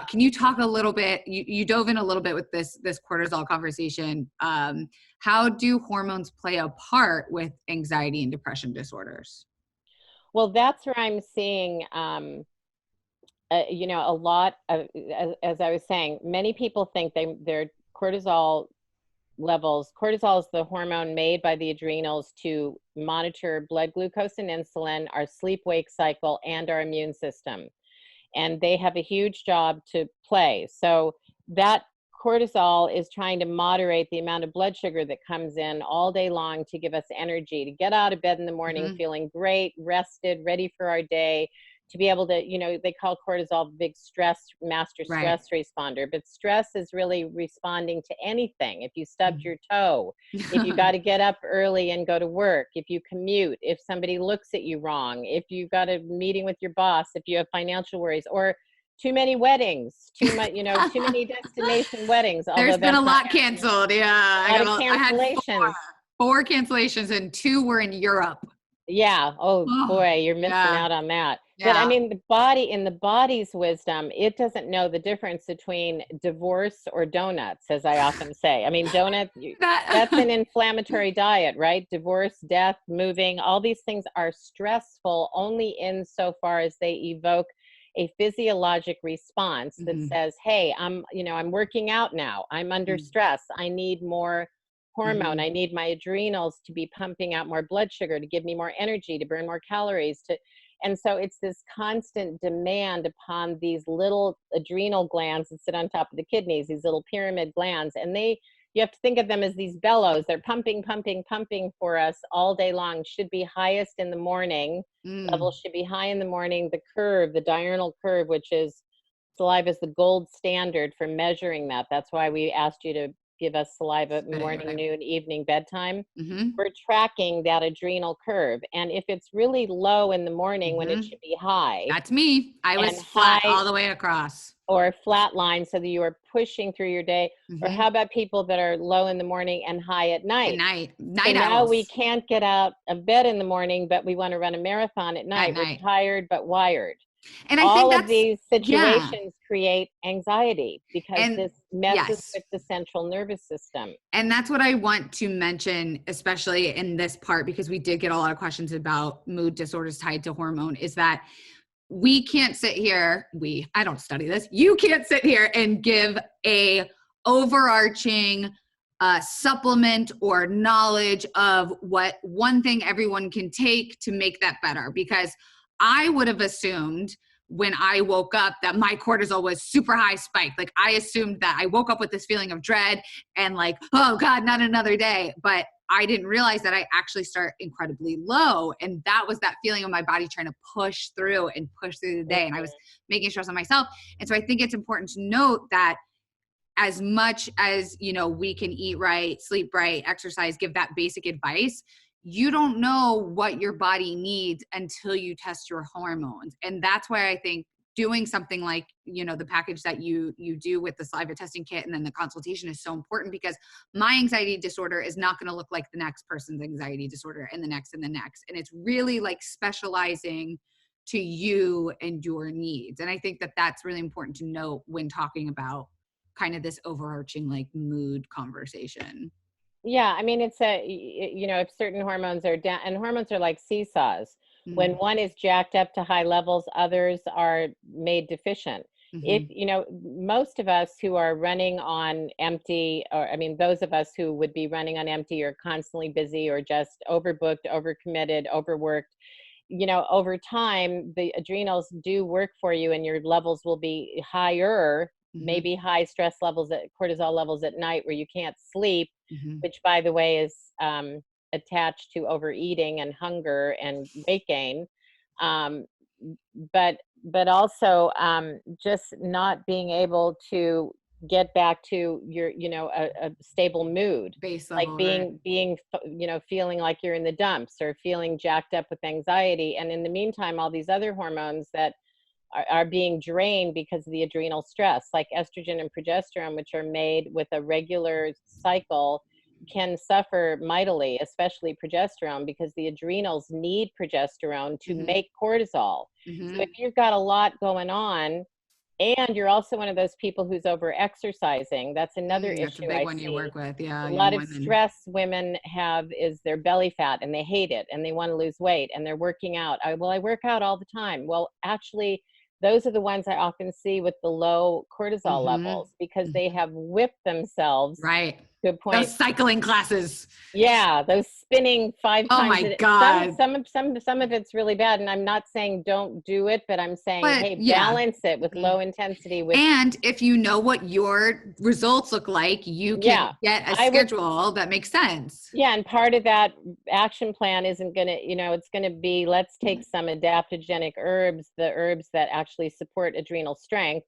Speaker 1: Can you talk a little bit, you dove in a little bit with this cortisol conversation. How do hormones play a part with anxiety and depression disorders?
Speaker 2: Well, that's where I'm seeing, a lot of, as I was saying, many people think their cortisol levels. Cortisol is the hormone made by the adrenals to monitor blood glucose and insulin, our sleep-wake cycle, and our immune system. And they have a huge job to play. So that cortisol is trying to moderate the amount of blood sugar that comes in all day long to give us energy, to get out of bed in the morning feeling great, rested, ready for our day, to be able to, they call cortisol the big master stress responder. But stress is really responding to anything. If you stubbed your toe, if you got to get up early and go to work, if you commute, if somebody looks at you wrong, if you got a meeting with your boss, if you have financial worries, or too many weddings, too much, too many destination weddings.
Speaker 1: There's been a lot canceled. Yeah.
Speaker 2: I had
Speaker 1: four cancellations and 2 were in Europe.
Speaker 2: Yeah. Oh boy, you're missing out on that.
Speaker 1: Yeah.
Speaker 2: But I mean, in the body's wisdom, it doesn't know the difference between divorce or donuts, as I often say. I mean, that's an inflammatory diet, right? Divorce, death, moving, all these things are stressful only insofar as they evoke a physiologic response that says, hey, I'm working out now. I'm under stress. I need more hormone. I need my adrenals to be pumping out more blood sugar, to give me more energy, to burn more calories. And so it's this constant demand upon these little adrenal glands that sit on top of the kidneys, these little pyramid glands. And you have to think of them as these bellows. They're pumping, pumping, pumping for us all day long. Should be highest in the morning. Levels should be high in the morning. The diurnal curve, which is saliva, is the gold standard for measuring that. That's why we asked you to give us saliva morning, noon, evening, bedtime. We're tracking that adrenal curve. And if it's really low in the morning when it should be high.
Speaker 1: That's me. I was flat all the way across.
Speaker 2: Or flat line, so that you are pushing through your day. Or how about people that are low in the morning and high at night?
Speaker 1: Night
Speaker 2: now we can't get out of bed in the morning, but we want to run a marathon at night. We're tired but wired.
Speaker 1: And
Speaker 2: all of these situations create anxiety because this messes with the central nervous system.
Speaker 1: And that's what I want to mention, especially in this part, because we did get a lot of questions about mood disorders tied to hormone, is that we can't sit here. I don't study this. You can't sit here and give a overarching supplement or knowledge of what one thing everyone can take to make that better, because I would have assumed when I woke up that my cortisol was super high spiked. Like I assumed that I woke up with this feeling of dread and like, oh God, not another day. But I didn't realize that I actually start incredibly low. And that was that feeling of my body trying to push through the day. And I was making stress on myself. And so I think it's important to note that as much as, we can eat right, sleep right, exercise, give that basic advice, you don't know what your body needs until you test your hormones. And that's why I think doing something like, the package that you do with the saliva testing kit and then the consultation is so important, because my anxiety disorder is not going to look like the next person's anxiety disorder and the next and the next. And it's really like specializing to you and your needs. And I think that that's really important to note when talking about kind of this overarching like mood conversation.
Speaker 2: Yeah, I mean, it's if certain hormones are down, and hormones are like seesaws. When one is jacked up to high levels, others are made deficient. If, most of us who are running on empty, those of us who would be running on empty or constantly busy or just overbooked, overcommitted, overworked, over time, the adrenals do work for you and your levels will be higher, maybe high stress levels, cortisol levels at night where you can't sleep, which by the way is attached to overeating and hunger and weight gain. But also just not being able to get back to your, a stable mood,
Speaker 1: base
Speaker 2: level, like being, feeling like you're in the dumps or feeling jacked up with anxiety. And in the meantime, all these other hormones that are being drained because of the adrenal stress, like estrogen and progesterone, which are made with a regular cycle, can suffer mightily, especially progesterone, because the adrenals need progesterone to make cortisol. So if you've got a lot going on and you're also one of those people who's over exercising, that's another issue.
Speaker 1: That's a big one you work with. Yeah.
Speaker 2: A lot of stress women have is their belly fat and they hate it and they want to lose weight and they're working out. I work out all the time. Well, actually, those are the ones I often see with the low cortisol levels because they have whipped themselves to a point.
Speaker 1: Those cycling classes.
Speaker 2: Yeah, those spinning 5 times.
Speaker 1: Oh my God.
Speaker 2: Some of it's really bad. And I'm not saying don't do it, but I'm saying, balance it with low intensity.
Speaker 1: And if you know what your results look like, you can get a schedule that makes sense.
Speaker 2: Yeah. And part of that action plan isn't going to, it's going to be, let's take some adaptogenic herbs, the herbs that actually support adrenal strength.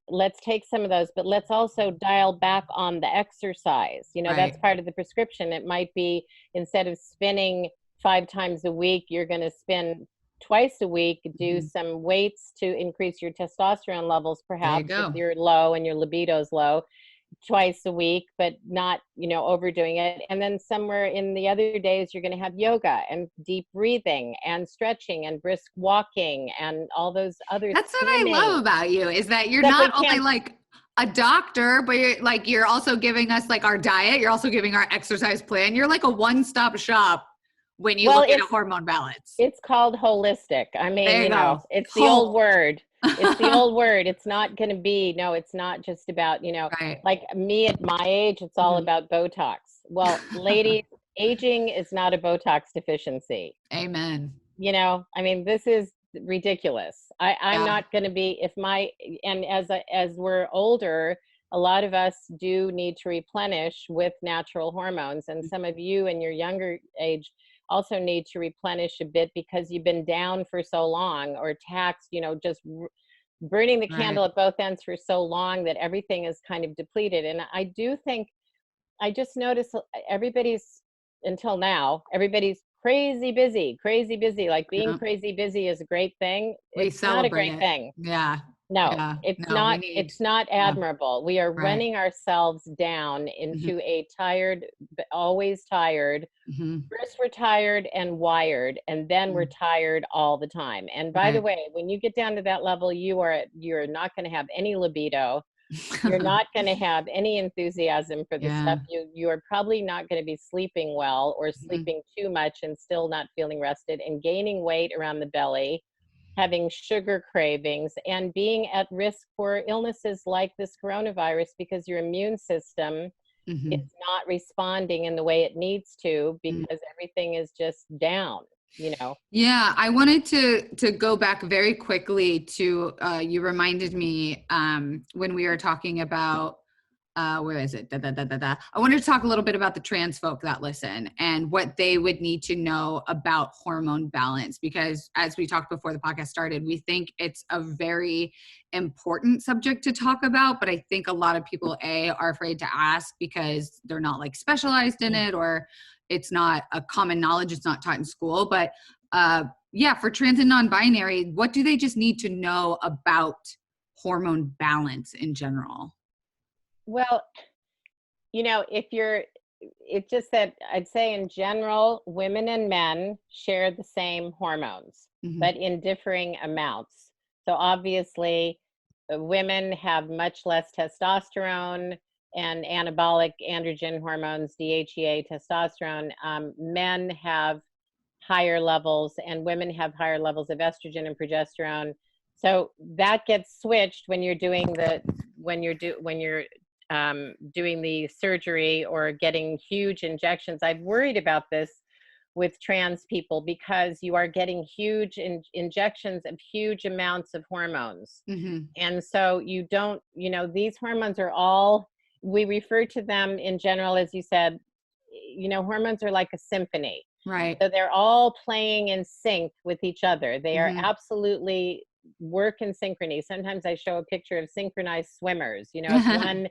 Speaker 2: Let's take some of those, but let's also dial back on the exercise. That's part of the prescription. It might be instead of spinning 5 times a week, you're going to spin twice a week, do some weights to increase your testosterone levels, perhaps if you're low and your libido is low, twice a week, but not, overdoing it. And then somewhere in the other days, you're going to have yoga and deep breathing and stretching and brisk walking and all those other
Speaker 1: That's
Speaker 2: swimming.
Speaker 1: what I love about you, is that you're not only like a doctor, but you're also giving us like our diet. You're also giving our exercise plan. You're like a one-stop shop when you look at a hormone balance.
Speaker 2: It's called holistic. I mean, it's the old word. It's the old word. It's not going to be, it's not just about, like me at my age, it's all about Botox. Well, ladies, aging is not a Botox deficiency.
Speaker 1: Amen.
Speaker 2: I mean, this is ridiculous. I'm not going to be, and as we're older, a lot of us do need to replenish with natural hormones. And some of you in your younger age also need to replenish a bit because you've been down for so long, or taxed, just burning the candle at both ends for so long that everything is kind of depleted. And I do think, I just noticed until now, everybody's crazy busy. Like being crazy busy is a great thing. It's not a great thing.
Speaker 1: Yeah.
Speaker 2: No, it's not admirable. We are running ourselves down into a tired, always tired. First we're tired and wired, and then we're tired all the time. And by the way, when you get down to that level, you're not going to have any libido. You're not going to have any enthusiasm for the stuff. You are probably not going to be sleeping well, or sleeping too much and still not feeling rested, and gaining weight around the belly, having sugar cravings, and being at risk for illnesses like this coronavirus because your immune system is not responding in the way it needs to, because everything is just down.
Speaker 1: Yeah, I wanted to go back very quickly to you reminded me when we were talking about where is it? I wanted to talk a little bit about the trans folk that listen and what they would need to know about hormone balance, because as we talked before the podcast started, we think it's a very important subject to talk about, but I think a lot of people are afraid to ask because they're not like specialized in it, or it's not a common knowledge. It's not taught in school. But for trans and non-binary, what do they just need to know about hormone balance in general?
Speaker 2: Well, it's just that I'd say in general, women and men share the same hormones, but in differing amounts. So obviously, women have much less testosterone and anabolic androgen hormones, DHEA, testosterone. Men have higher levels, and women have higher levels of estrogen and progesterone. So that gets switched when you're doing doing the surgery or getting huge injections. I've worried about this with trans people because you are getting huge injections of huge amounts of hormones. And so you don't, these hormones are all, we refer to them in general, as you said, hormones are like a symphony.
Speaker 1: Right.
Speaker 2: So they're all playing in sync with each other. They are absolutely work in synchrony. Sometimes I show a picture of synchronized swimmers. If one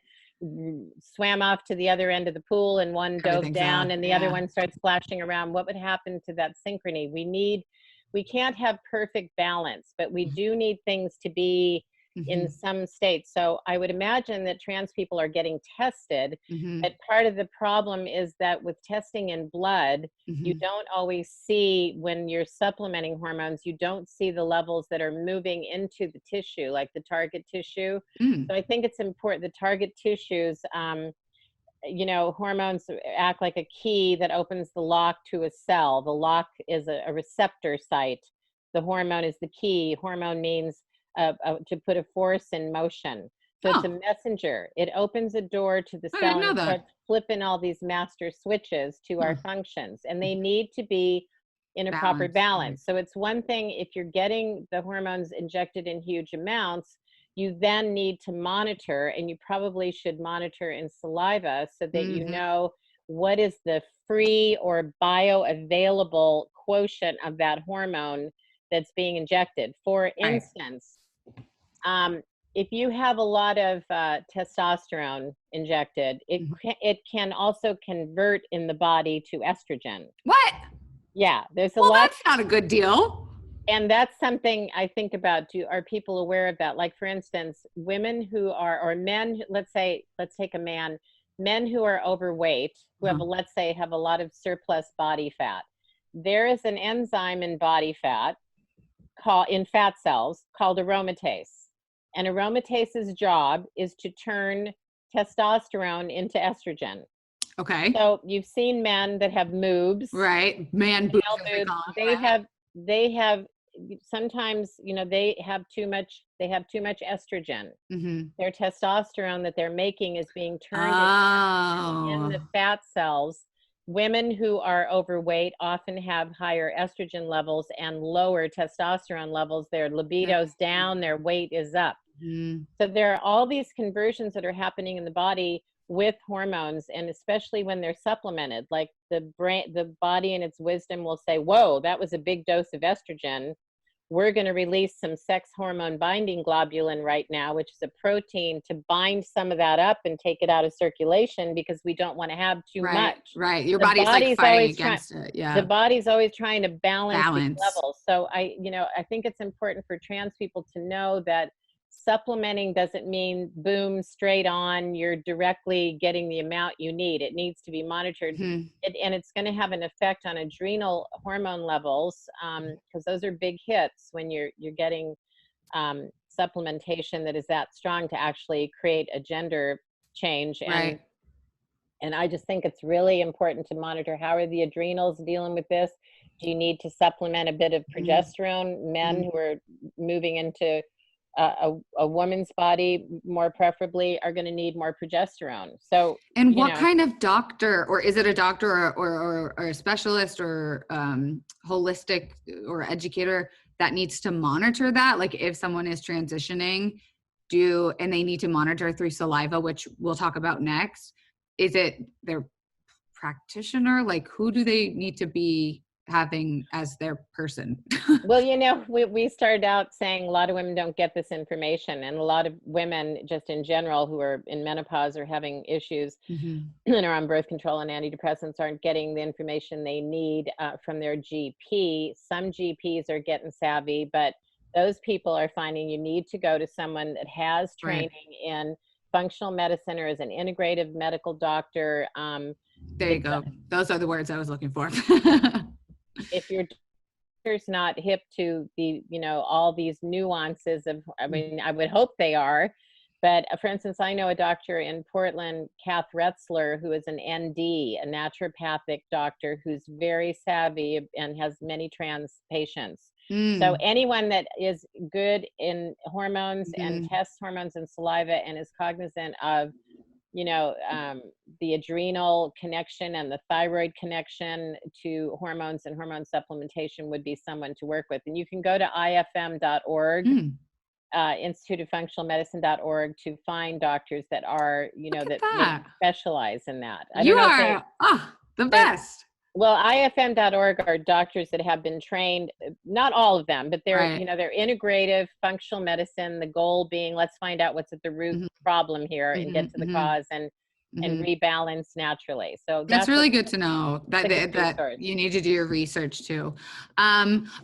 Speaker 2: swam off to the other end of the pool and one dove down and the other one starts splashing around, what would happen to that synchrony? We can't have perfect balance, but we do need things to be in some states. So I would imagine that trans people are getting tested, but part of the problem is that with testing in blood, you don't always see, when you're supplementing hormones, you don't see the levels that are moving into the tissue, like the target tissue. So I think it's important, the target tissues, hormones act like a key that opens the lock to a cell. The lock is a receptor site. The hormone is the key. Hormone means to put a force in motion. So it's a messenger. It opens a door to the cell and starts flipping all these master switches to our functions. And they need to be in a proper balance. So it's one thing if you're getting the hormones injected in huge amounts, you then need to monitor, and you probably should monitor in saliva so that you know what is the free or bioavailable quotient of that hormone that's being injected. For instance, if you have a lot of testosterone injected, it can also convert in the body to estrogen.
Speaker 1: What?
Speaker 2: Yeah, there's a lot.
Speaker 1: That's not a good deal.
Speaker 2: And that's something I think about. Are people aware of that? Like, for instance, women who are, or men, let's take a man, men who are overweight, who have, let's say, have a lot of surplus body fat. There is an enzyme in body fat in fat cells called aromatase. And aromatase's job is to turn testosterone into estrogen.
Speaker 1: Okay.
Speaker 2: So you've seen men that have moobs.
Speaker 1: Right. Man boobs.
Speaker 2: They have sometimes, they have too much estrogen. Their testosterone that they're making is being turned in the fat cells. Women who are overweight often have higher estrogen levels and lower testosterone levels. Their libido's down, their weight is up. So there are all these conversions that are happening in the body with hormones, and especially when they're supplemented. Like the body in its wisdom will say, whoa, that was a big dose of estrogen. We're going to release some sex hormone binding globulin right now, which is a protein, to bind some of that up and take it out of circulation, because we don't want to have too much.
Speaker 1: Right. Your body's like fighting against it. Yeah.
Speaker 2: The body's always trying to balance these levels. So I think it's important for trans people to know that supplementing doesn't mean boom, straight on, you're directly getting the amount you need. It needs to be monitored. And it's going to have an effect on adrenal hormone levels, because those are big hits when you're getting supplementation that is that strong to actually create a gender change. And I just think it's really important to monitor, how are the adrenals dealing with this? Do you need to supplement a bit of progesterone? Men who are moving into a woman's body, more preferably, are going to need more progesterone. So,
Speaker 1: and what kind of doctor, or is it a doctor or a specialist or holistic or educator that needs to monitor that? Like, if someone is transitioning, and they need to monitor through saliva, which we'll talk about next, is it their practitioner? Like, who do they need to be having as their person?
Speaker 2: Well, we started out saying a lot of women don't get this information, and a lot of women just in general who are in menopause or having issues and are on birth control and antidepressants aren't getting the information they need from their GP. Some GPs are getting savvy, but those people are finding you need to go to someone that has training in functional medicine or as an integrative medical doctor.
Speaker 1: There you go. Those are the words I was looking for.
Speaker 2: If your doctor's not hip to the, all these nuances of, I would hope they are, but for instance, I know a doctor in Portland, Kath Retzler, who is an ND, a naturopathic doctor who's very savvy and has many trans patients. So anyone that is good in hormones and tests hormones in saliva and is cognizant of the adrenal connection and the thyroid connection to hormones and hormone supplementation would be someone to work with. And you can go to ifm.org, Institute of Functional Medicine.org, to find doctors that are, that specialize in that.
Speaker 1: You are the best.
Speaker 2: Well, ifm.org are doctors that have been trained, not all of them, but they're, they're integrative functional medicine. The goal being, let's find out what's at the root problem here and get to the cause and rebalance naturally. So
Speaker 1: that's really good to know that you need to do your research too.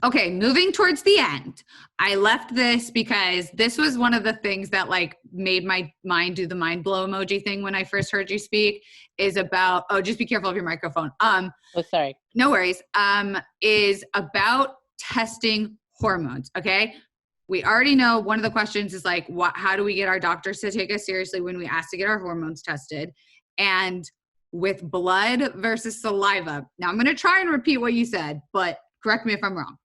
Speaker 1: Okay. Moving towards the end, I left this because this was one of the things that made my mind do the mind blow emoji thing when I first heard you speak, is about, just be careful of your microphone.
Speaker 2: Sorry.
Speaker 1: No worries. Is about testing hormones. Okay. We already know one of the questions is how do we get our doctors to take us seriously when we ask to get our hormones tested? And with blood versus saliva. Now I'm going to try and repeat what you said, but correct me if I'm wrong.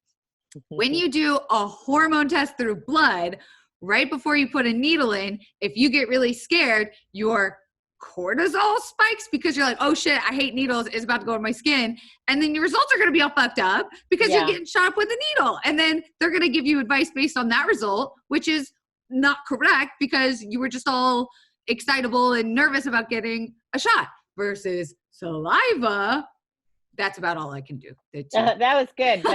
Speaker 1: When you do a hormone test through blood, right before you put a needle in, if you get really scared, your cortisol spikes because you're like, oh shit, I hate needles, it's about to go in my skin. And then your results are going to be all fucked up because you're getting shot up with a needle. And then they're going to give you advice based on that result, which is not correct because you were just all excitable and nervous about getting a shot. Versus saliva, that's about all I can do.
Speaker 2: That was good.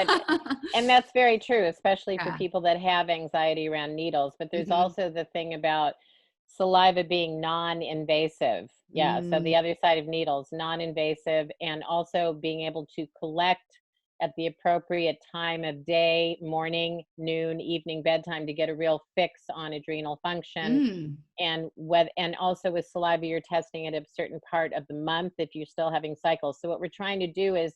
Speaker 2: And that's very true, especially for people that have anxiety around needles. But there's also the thing about saliva being non-invasive. So the other side of needles, non-invasive, and also being able to collect at the appropriate time of day, morning, noon, evening, bedtime, to get a real fix on adrenal function. And also with saliva, you're testing at a certain part of the month if you're still having cycles. So what we're trying to do is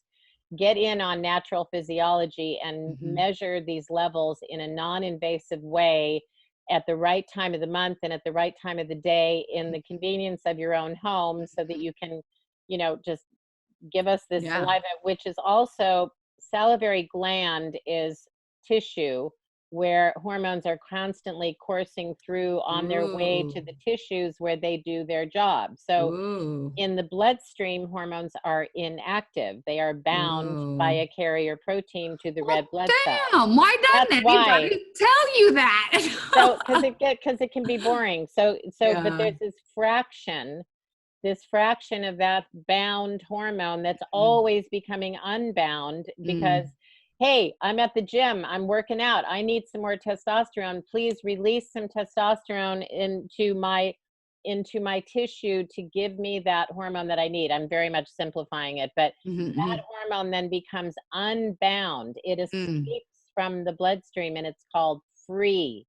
Speaker 2: get in on natural physiology and measure these levels in a non-invasive way at the right time of the month and at the right time of the day in the convenience of your own home, so that you can, just give us this saliva, which is also, salivary gland is tissue where hormones are constantly coursing through on their way to the tissues where they do their job. So in the bloodstream, hormones are inactive. They are bound by a carrier protein to the red blood cell.
Speaker 1: Why doesn't anybody tell you that?
Speaker 2: So, because it can be boring. But there's this fraction of that bound hormone that's always becoming unbound because, hey, I'm at the gym, I'm working out, I need some more testosterone. Please release some testosterone into my tissue to give me that hormone that I need. I'm very much simplifying it, but that hormone then becomes unbound. It escapes from the bloodstream, and it's called free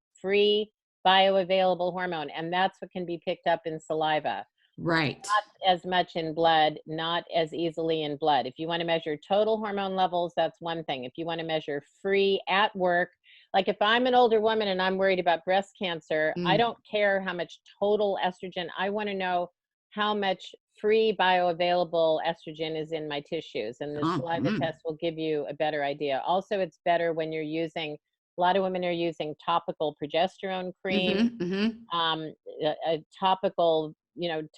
Speaker 2: bioavailable hormone, and that's what can be picked up in saliva.
Speaker 1: Right.
Speaker 2: Not as much in blood, not as easily in blood. If you want to measure total hormone levels, that's one thing. If you want to measure free at work, like if I'm an older woman and I'm worried about breast cancer, I don't care how much total estrogen. I want to know how much free bioavailable estrogen is in my tissues. And the saliva test will give you a better idea. Also, it's better when you're using, a lot of women are using topical progesterone cream,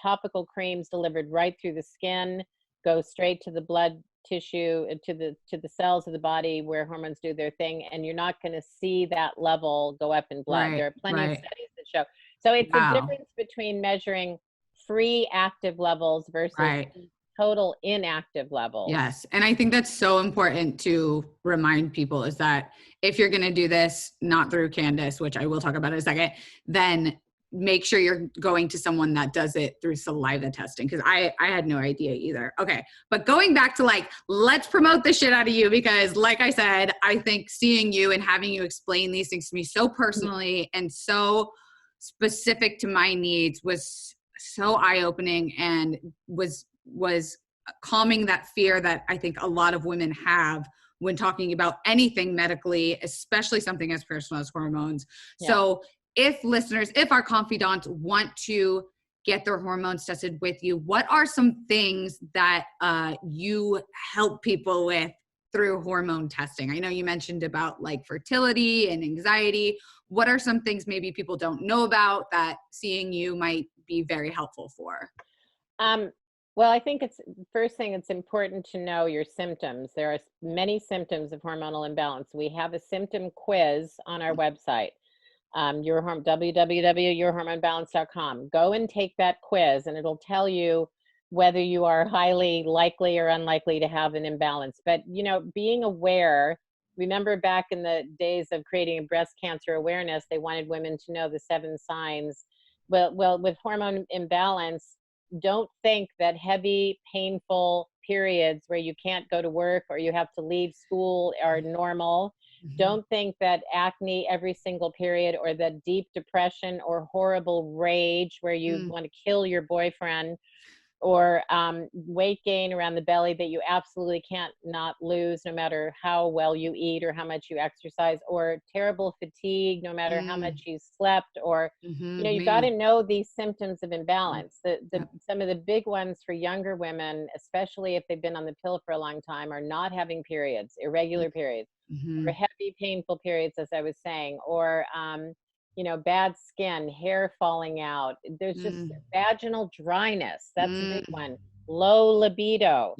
Speaker 2: topical creams delivered right through the skin, go straight to the blood tissue, to the cells of the body where hormones do their thing, and you're not going to see that level go up in blood. There are plenty of studies that show. So it's a difference between measuring free active levels versus total inactive levels.
Speaker 1: Yes. And I think that's so important to remind people, is that if you're going to do this, not through Candace, which I will talk about in a second, then make sure you're going to someone that does it through saliva testing. Cause I had no idea either. Okay. But going back to let's promote the shit out of you, because like I said, I think seeing you and having you explain these things to me so personally and so specific to my needs was so eye-opening, and was calming that fear that I think a lot of women have when talking about anything medically, especially something as personal as hormones. So if our confidants want to get their hormones tested with you, what are some things that you help people with through hormone testing? I know you mentioned about fertility and anxiety. What are some things maybe people don't know about that seeing you might be very helpful for?
Speaker 2: Well, I think first thing, it's important to know your symptoms. There are many symptoms of hormonal imbalance. We have a symptom quiz on our website. www.yourhormonebalance.com. Go and take that quiz, and it'll tell you whether you are highly likely or unlikely to have an imbalance. But, being aware, remember back in the days of creating breast cancer awareness, they wanted women to know the 7 signs. Well, with hormone imbalance, don't think that heavy, painful periods where you can't go to work or you have to leave school are normal. Don't think that acne every single period, or that deep depression or horrible rage where you want to kill your boyfriend, or weight gain around the belly that you absolutely can't not lose no matter how well you eat or how much you exercise, or terrible fatigue no matter how much you slept, or you got to know these symptoms of imbalance. Some of the big ones for younger women, especially if they've been on the pill for a long time, are not having periods, irregular periods, or heavy painful periods, as I was saying, or bad skin, hair falling out. There's just vaginal dryness. That's a big one. Low libido,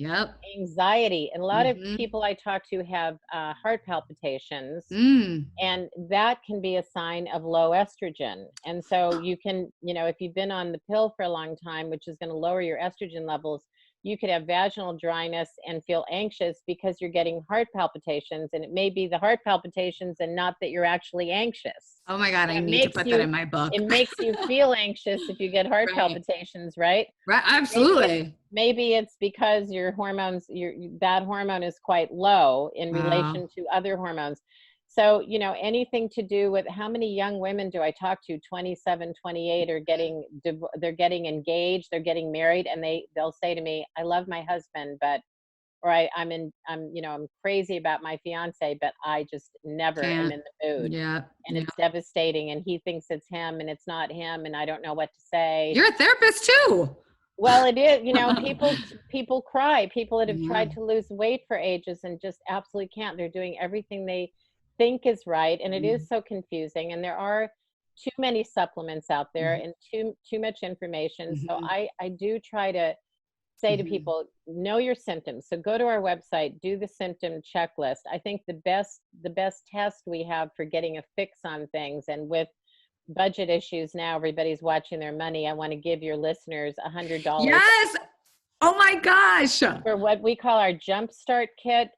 Speaker 2: anxiety. And a lot of people I talk to have heart palpitations, and that can be a sign of low estrogen. And so you can, if you've been on the pill for a long time, which is going to lower your estrogen levels, you could have vaginal dryness and feel anxious because you're getting heart palpitations, and it may be the heart palpitations and not that you're actually anxious.
Speaker 1: Oh my God, I need to put that in my book.
Speaker 2: It makes you feel anxious if you get heart palpitations, right?
Speaker 1: Right, absolutely.
Speaker 2: maybe it's because your hormones, that hormone is quite low in relation to other hormones. So, you know, anything to do with how many young women do I talk to, 27, 28, are they're getting engaged, they're getting married, and they'll say to me, I love my husband, but, or I'm crazy about my fiance, but I just never am in the mood.
Speaker 1: Yeah.
Speaker 2: And it's devastating. And he thinks it's him and it's not him. And I don't know what to say.
Speaker 1: You're a therapist too.
Speaker 2: Well, it is, you know, people cry, people that have tried to lose weight for ages and just absolutely can't. They're doing everything they think is right. And it is so confusing. And there are too many supplements out there and too much information. So I do try to say to people, know your symptoms. So go to our website, do the symptom checklist. I think the best test we have for getting a fix on things, and with budget issues now, everybody's watching their money. I want to give your listeners $100.
Speaker 1: Yes. Oh my gosh.
Speaker 2: For what we call our Jumpstart Kit,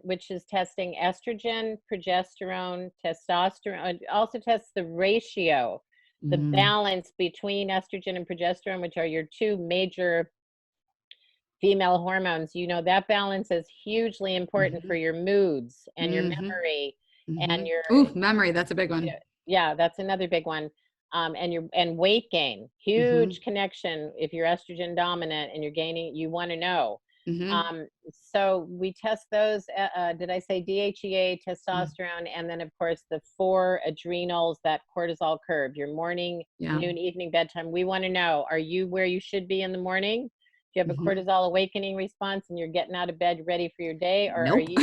Speaker 2: which is testing estrogen, progesterone, testosterone. It also tests the ratio, the balance between estrogen and progesterone, which are your two major female hormones. You know, that balance is hugely important for your moods and your memory and your
Speaker 1: memory. That's a big one.
Speaker 2: Yeah, that's another big one. And weight gain, huge connection. If you're estrogen dominant and you're gaining, you want to know. So we test those. Did I say DHEA, testosterone, and then of course the 4 adrenals, that cortisol curve, your morning, noon, evening, bedtime. We want to know, are you where you should be in the morning? Do you have a cortisol awakening response and you're getting out of bed ready for your day? Or are you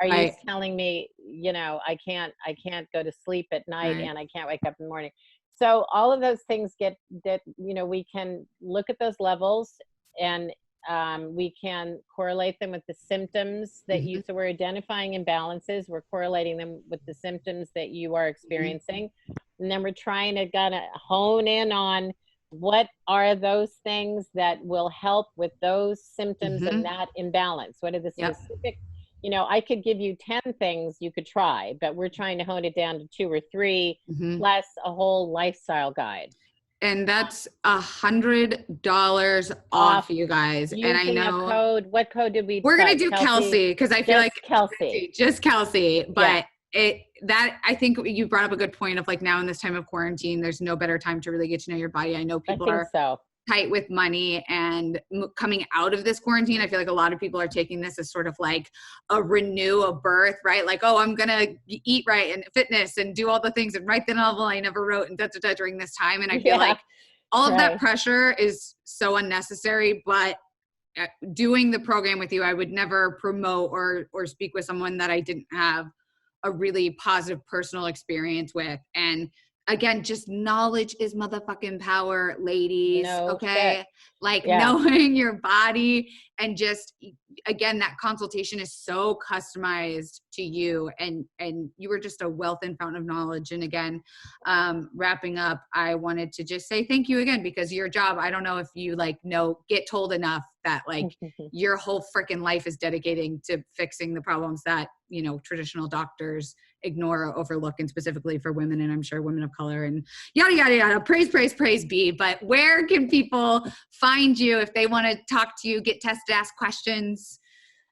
Speaker 2: you telling me, you know, I can't go to sleep at night and I can't wake up in the morning? So all of those things we can look at those levels, and we can correlate them with the symptoms that so we're identifying imbalances, we're correlating them with the symptoms that you are experiencing. And then we're trying to kind of hone in on what are those things that will help with those symptoms and that imbalance. What are the specific, you know, I could give you 10 things you could try, but we're trying to hone it down to 2 or 3, plus a whole lifestyle guide.
Speaker 1: And that's $100 off, you guys. And I know
Speaker 2: what code did
Speaker 1: we're going to do Kelsey, because I feel like just Kelsey, but I think you brought up a good point of, like, now in this time of quarantine, there's no better time to really get to know your body. I know people are tight with money, and coming out of this quarantine, I feel like a lot of people are taking this as sort of like a birth, right? Like, oh, I'm going to eat right and fitness and do all the things and write the novel I never wrote and during this time. And I feel like all of that pressure is so unnecessary, but doing the program with you, I would never promote or speak with someone that I didn't have a really positive personal experience with. And again, just knowledge is motherfucking power, ladies. Like knowing your body, and just, again, that consultation is so customized to you, and you were just a wealth and fountain of knowledge. And again, wrapping up, I wanted to just say thank you again, because your job, I don't know if you get told enough that your whole freaking life is dedicating to fixing the problems that, you know, traditional doctors ignore or overlook, and specifically for women, and I'm sure women of color, and yada, yada, yada. Praise be. But where can people find you if they want to talk to you, get tested, ask questions?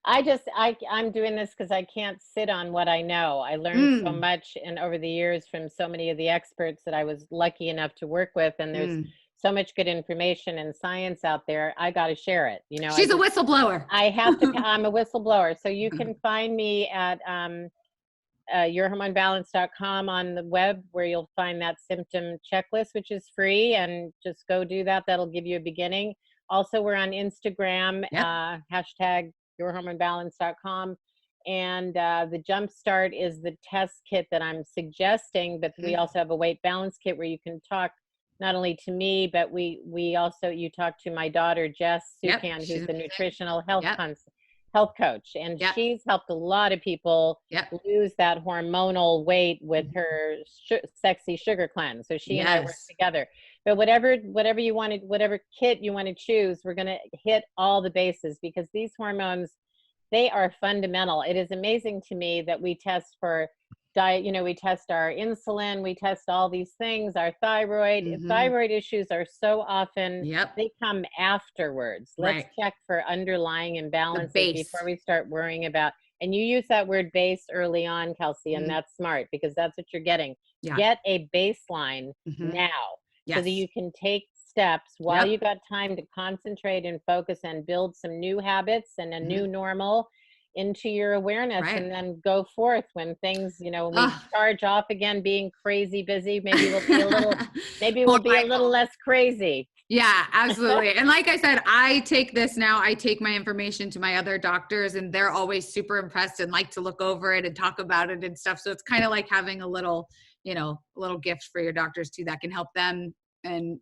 Speaker 2: I'm doing this because I can't sit on what I know. I learned so much over the years from so many of the experts that I was lucky enough to work with. And there's so much good information and science out there. I got to share it. You know,
Speaker 1: she's a whistleblower.
Speaker 2: I have to, I'm a whistleblower. So you can find me at, yourhormonebalance.com on the web, where you'll find that symptom checklist, which is free, and just go do that. That'll give you a beginning. Also, we're on Instagram, hashtag yourhormonebalance.com. And the Jumpstart is the test kit that I'm suggesting, but we also have a weight balance kit where you can talk not only to me, but we also, you talk to my daughter, Jess Sukan, who's the nutritional health coach. And she's helped a lot of people lose that hormonal weight with her sexy sugar cleanse. So she and I work together. But whatever you wanted, whatever kit you want to choose, we're going to hit all the bases, because these hormones, they are fundamental. It is amazing to me that we test for diet, we test our insulin, we test all these things, our thyroid. Thyroid issues are so often, they come afterwards. Let's check for underlying imbalances before we start worrying about, and you use that word base early on, Kelsey, and that's smart because that's what you're getting. Get a baseline now so that you can take steps while you got time to concentrate and focus and build some new habits and a new normal into your awareness, and then go forth when things, when we charge off again, being crazy busy, maybe we'll be a little, a little less crazy.
Speaker 1: Yeah, absolutely. And like I said, I take this now, I take my information to my other doctors and they're always super impressed and like to look over it and talk about it and stuff. So it's kind of like having a little, a little gift for your doctors too, that can help them. And,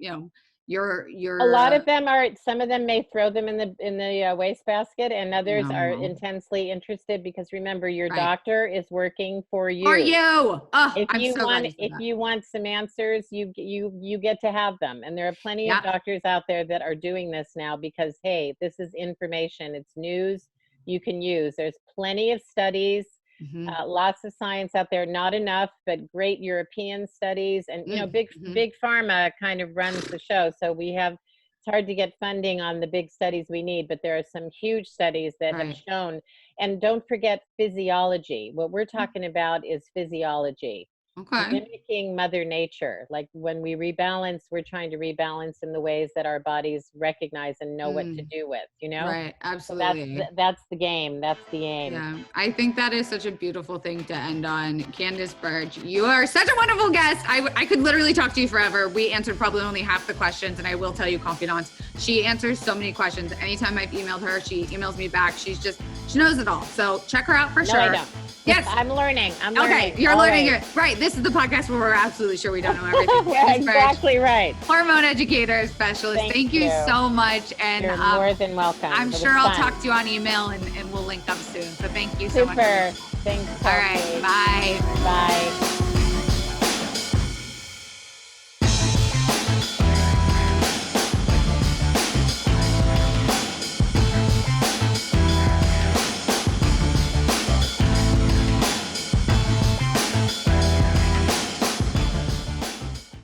Speaker 1: your
Speaker 2: a lot of them are, some of them may throw them in the wastebasket, and others are intensely interested because remember, your doctor is working for you.
Speaker 1: For you.
Speaker 2: If you want some answers, you get to have them. And there are plenty of doctors out there that are doing this now because, hey, this is information. It's news you can use. There's plenty of studies. Lots of science out there, not enough, but great European studies, and big pharma kind of runs the show. So it's hard to get funding on the big studies we need, but there are some huge studies that have shown. And don't forget physiology. What we're talking about is physiology. Mimicking Mother Nature. Like when we rebalance, we're trying to rebalance in the ways that our bodies recognize and know what to do with,
Speaker 1: Right, absolutely.
Speaker 2: So that's the game. That's the aim.
Speaker 1: Yeah, I think that is such a beautiful thing to end on. Candace Burch, you are such a wonderful guest. I could literally talk to you forever. We answered probably only half the questions, and I will tell you, confidants, she answers so many questions. Anytime I've emailed her, she emails me back. She knows it all. So check her out for sure.
Speaker 2: I don't. Yes. I'm learning.
Speaker 1: Okay, you're learning it. Right. This is the podcast where we're absolutely sure we don't know everything.
Speaker 2: Exactly right.
Speaker 1: Hormone educator specialist. Thank you so much. And
Speaker 2: you're more than welcome.
Speaker 1: I'm sure I'll talk to you on email and we'll link up soon. So thank you so much.
Speaker 2: Super. Thanks.
Speaker 1: All right. Bye.
Speaker 2: Bye.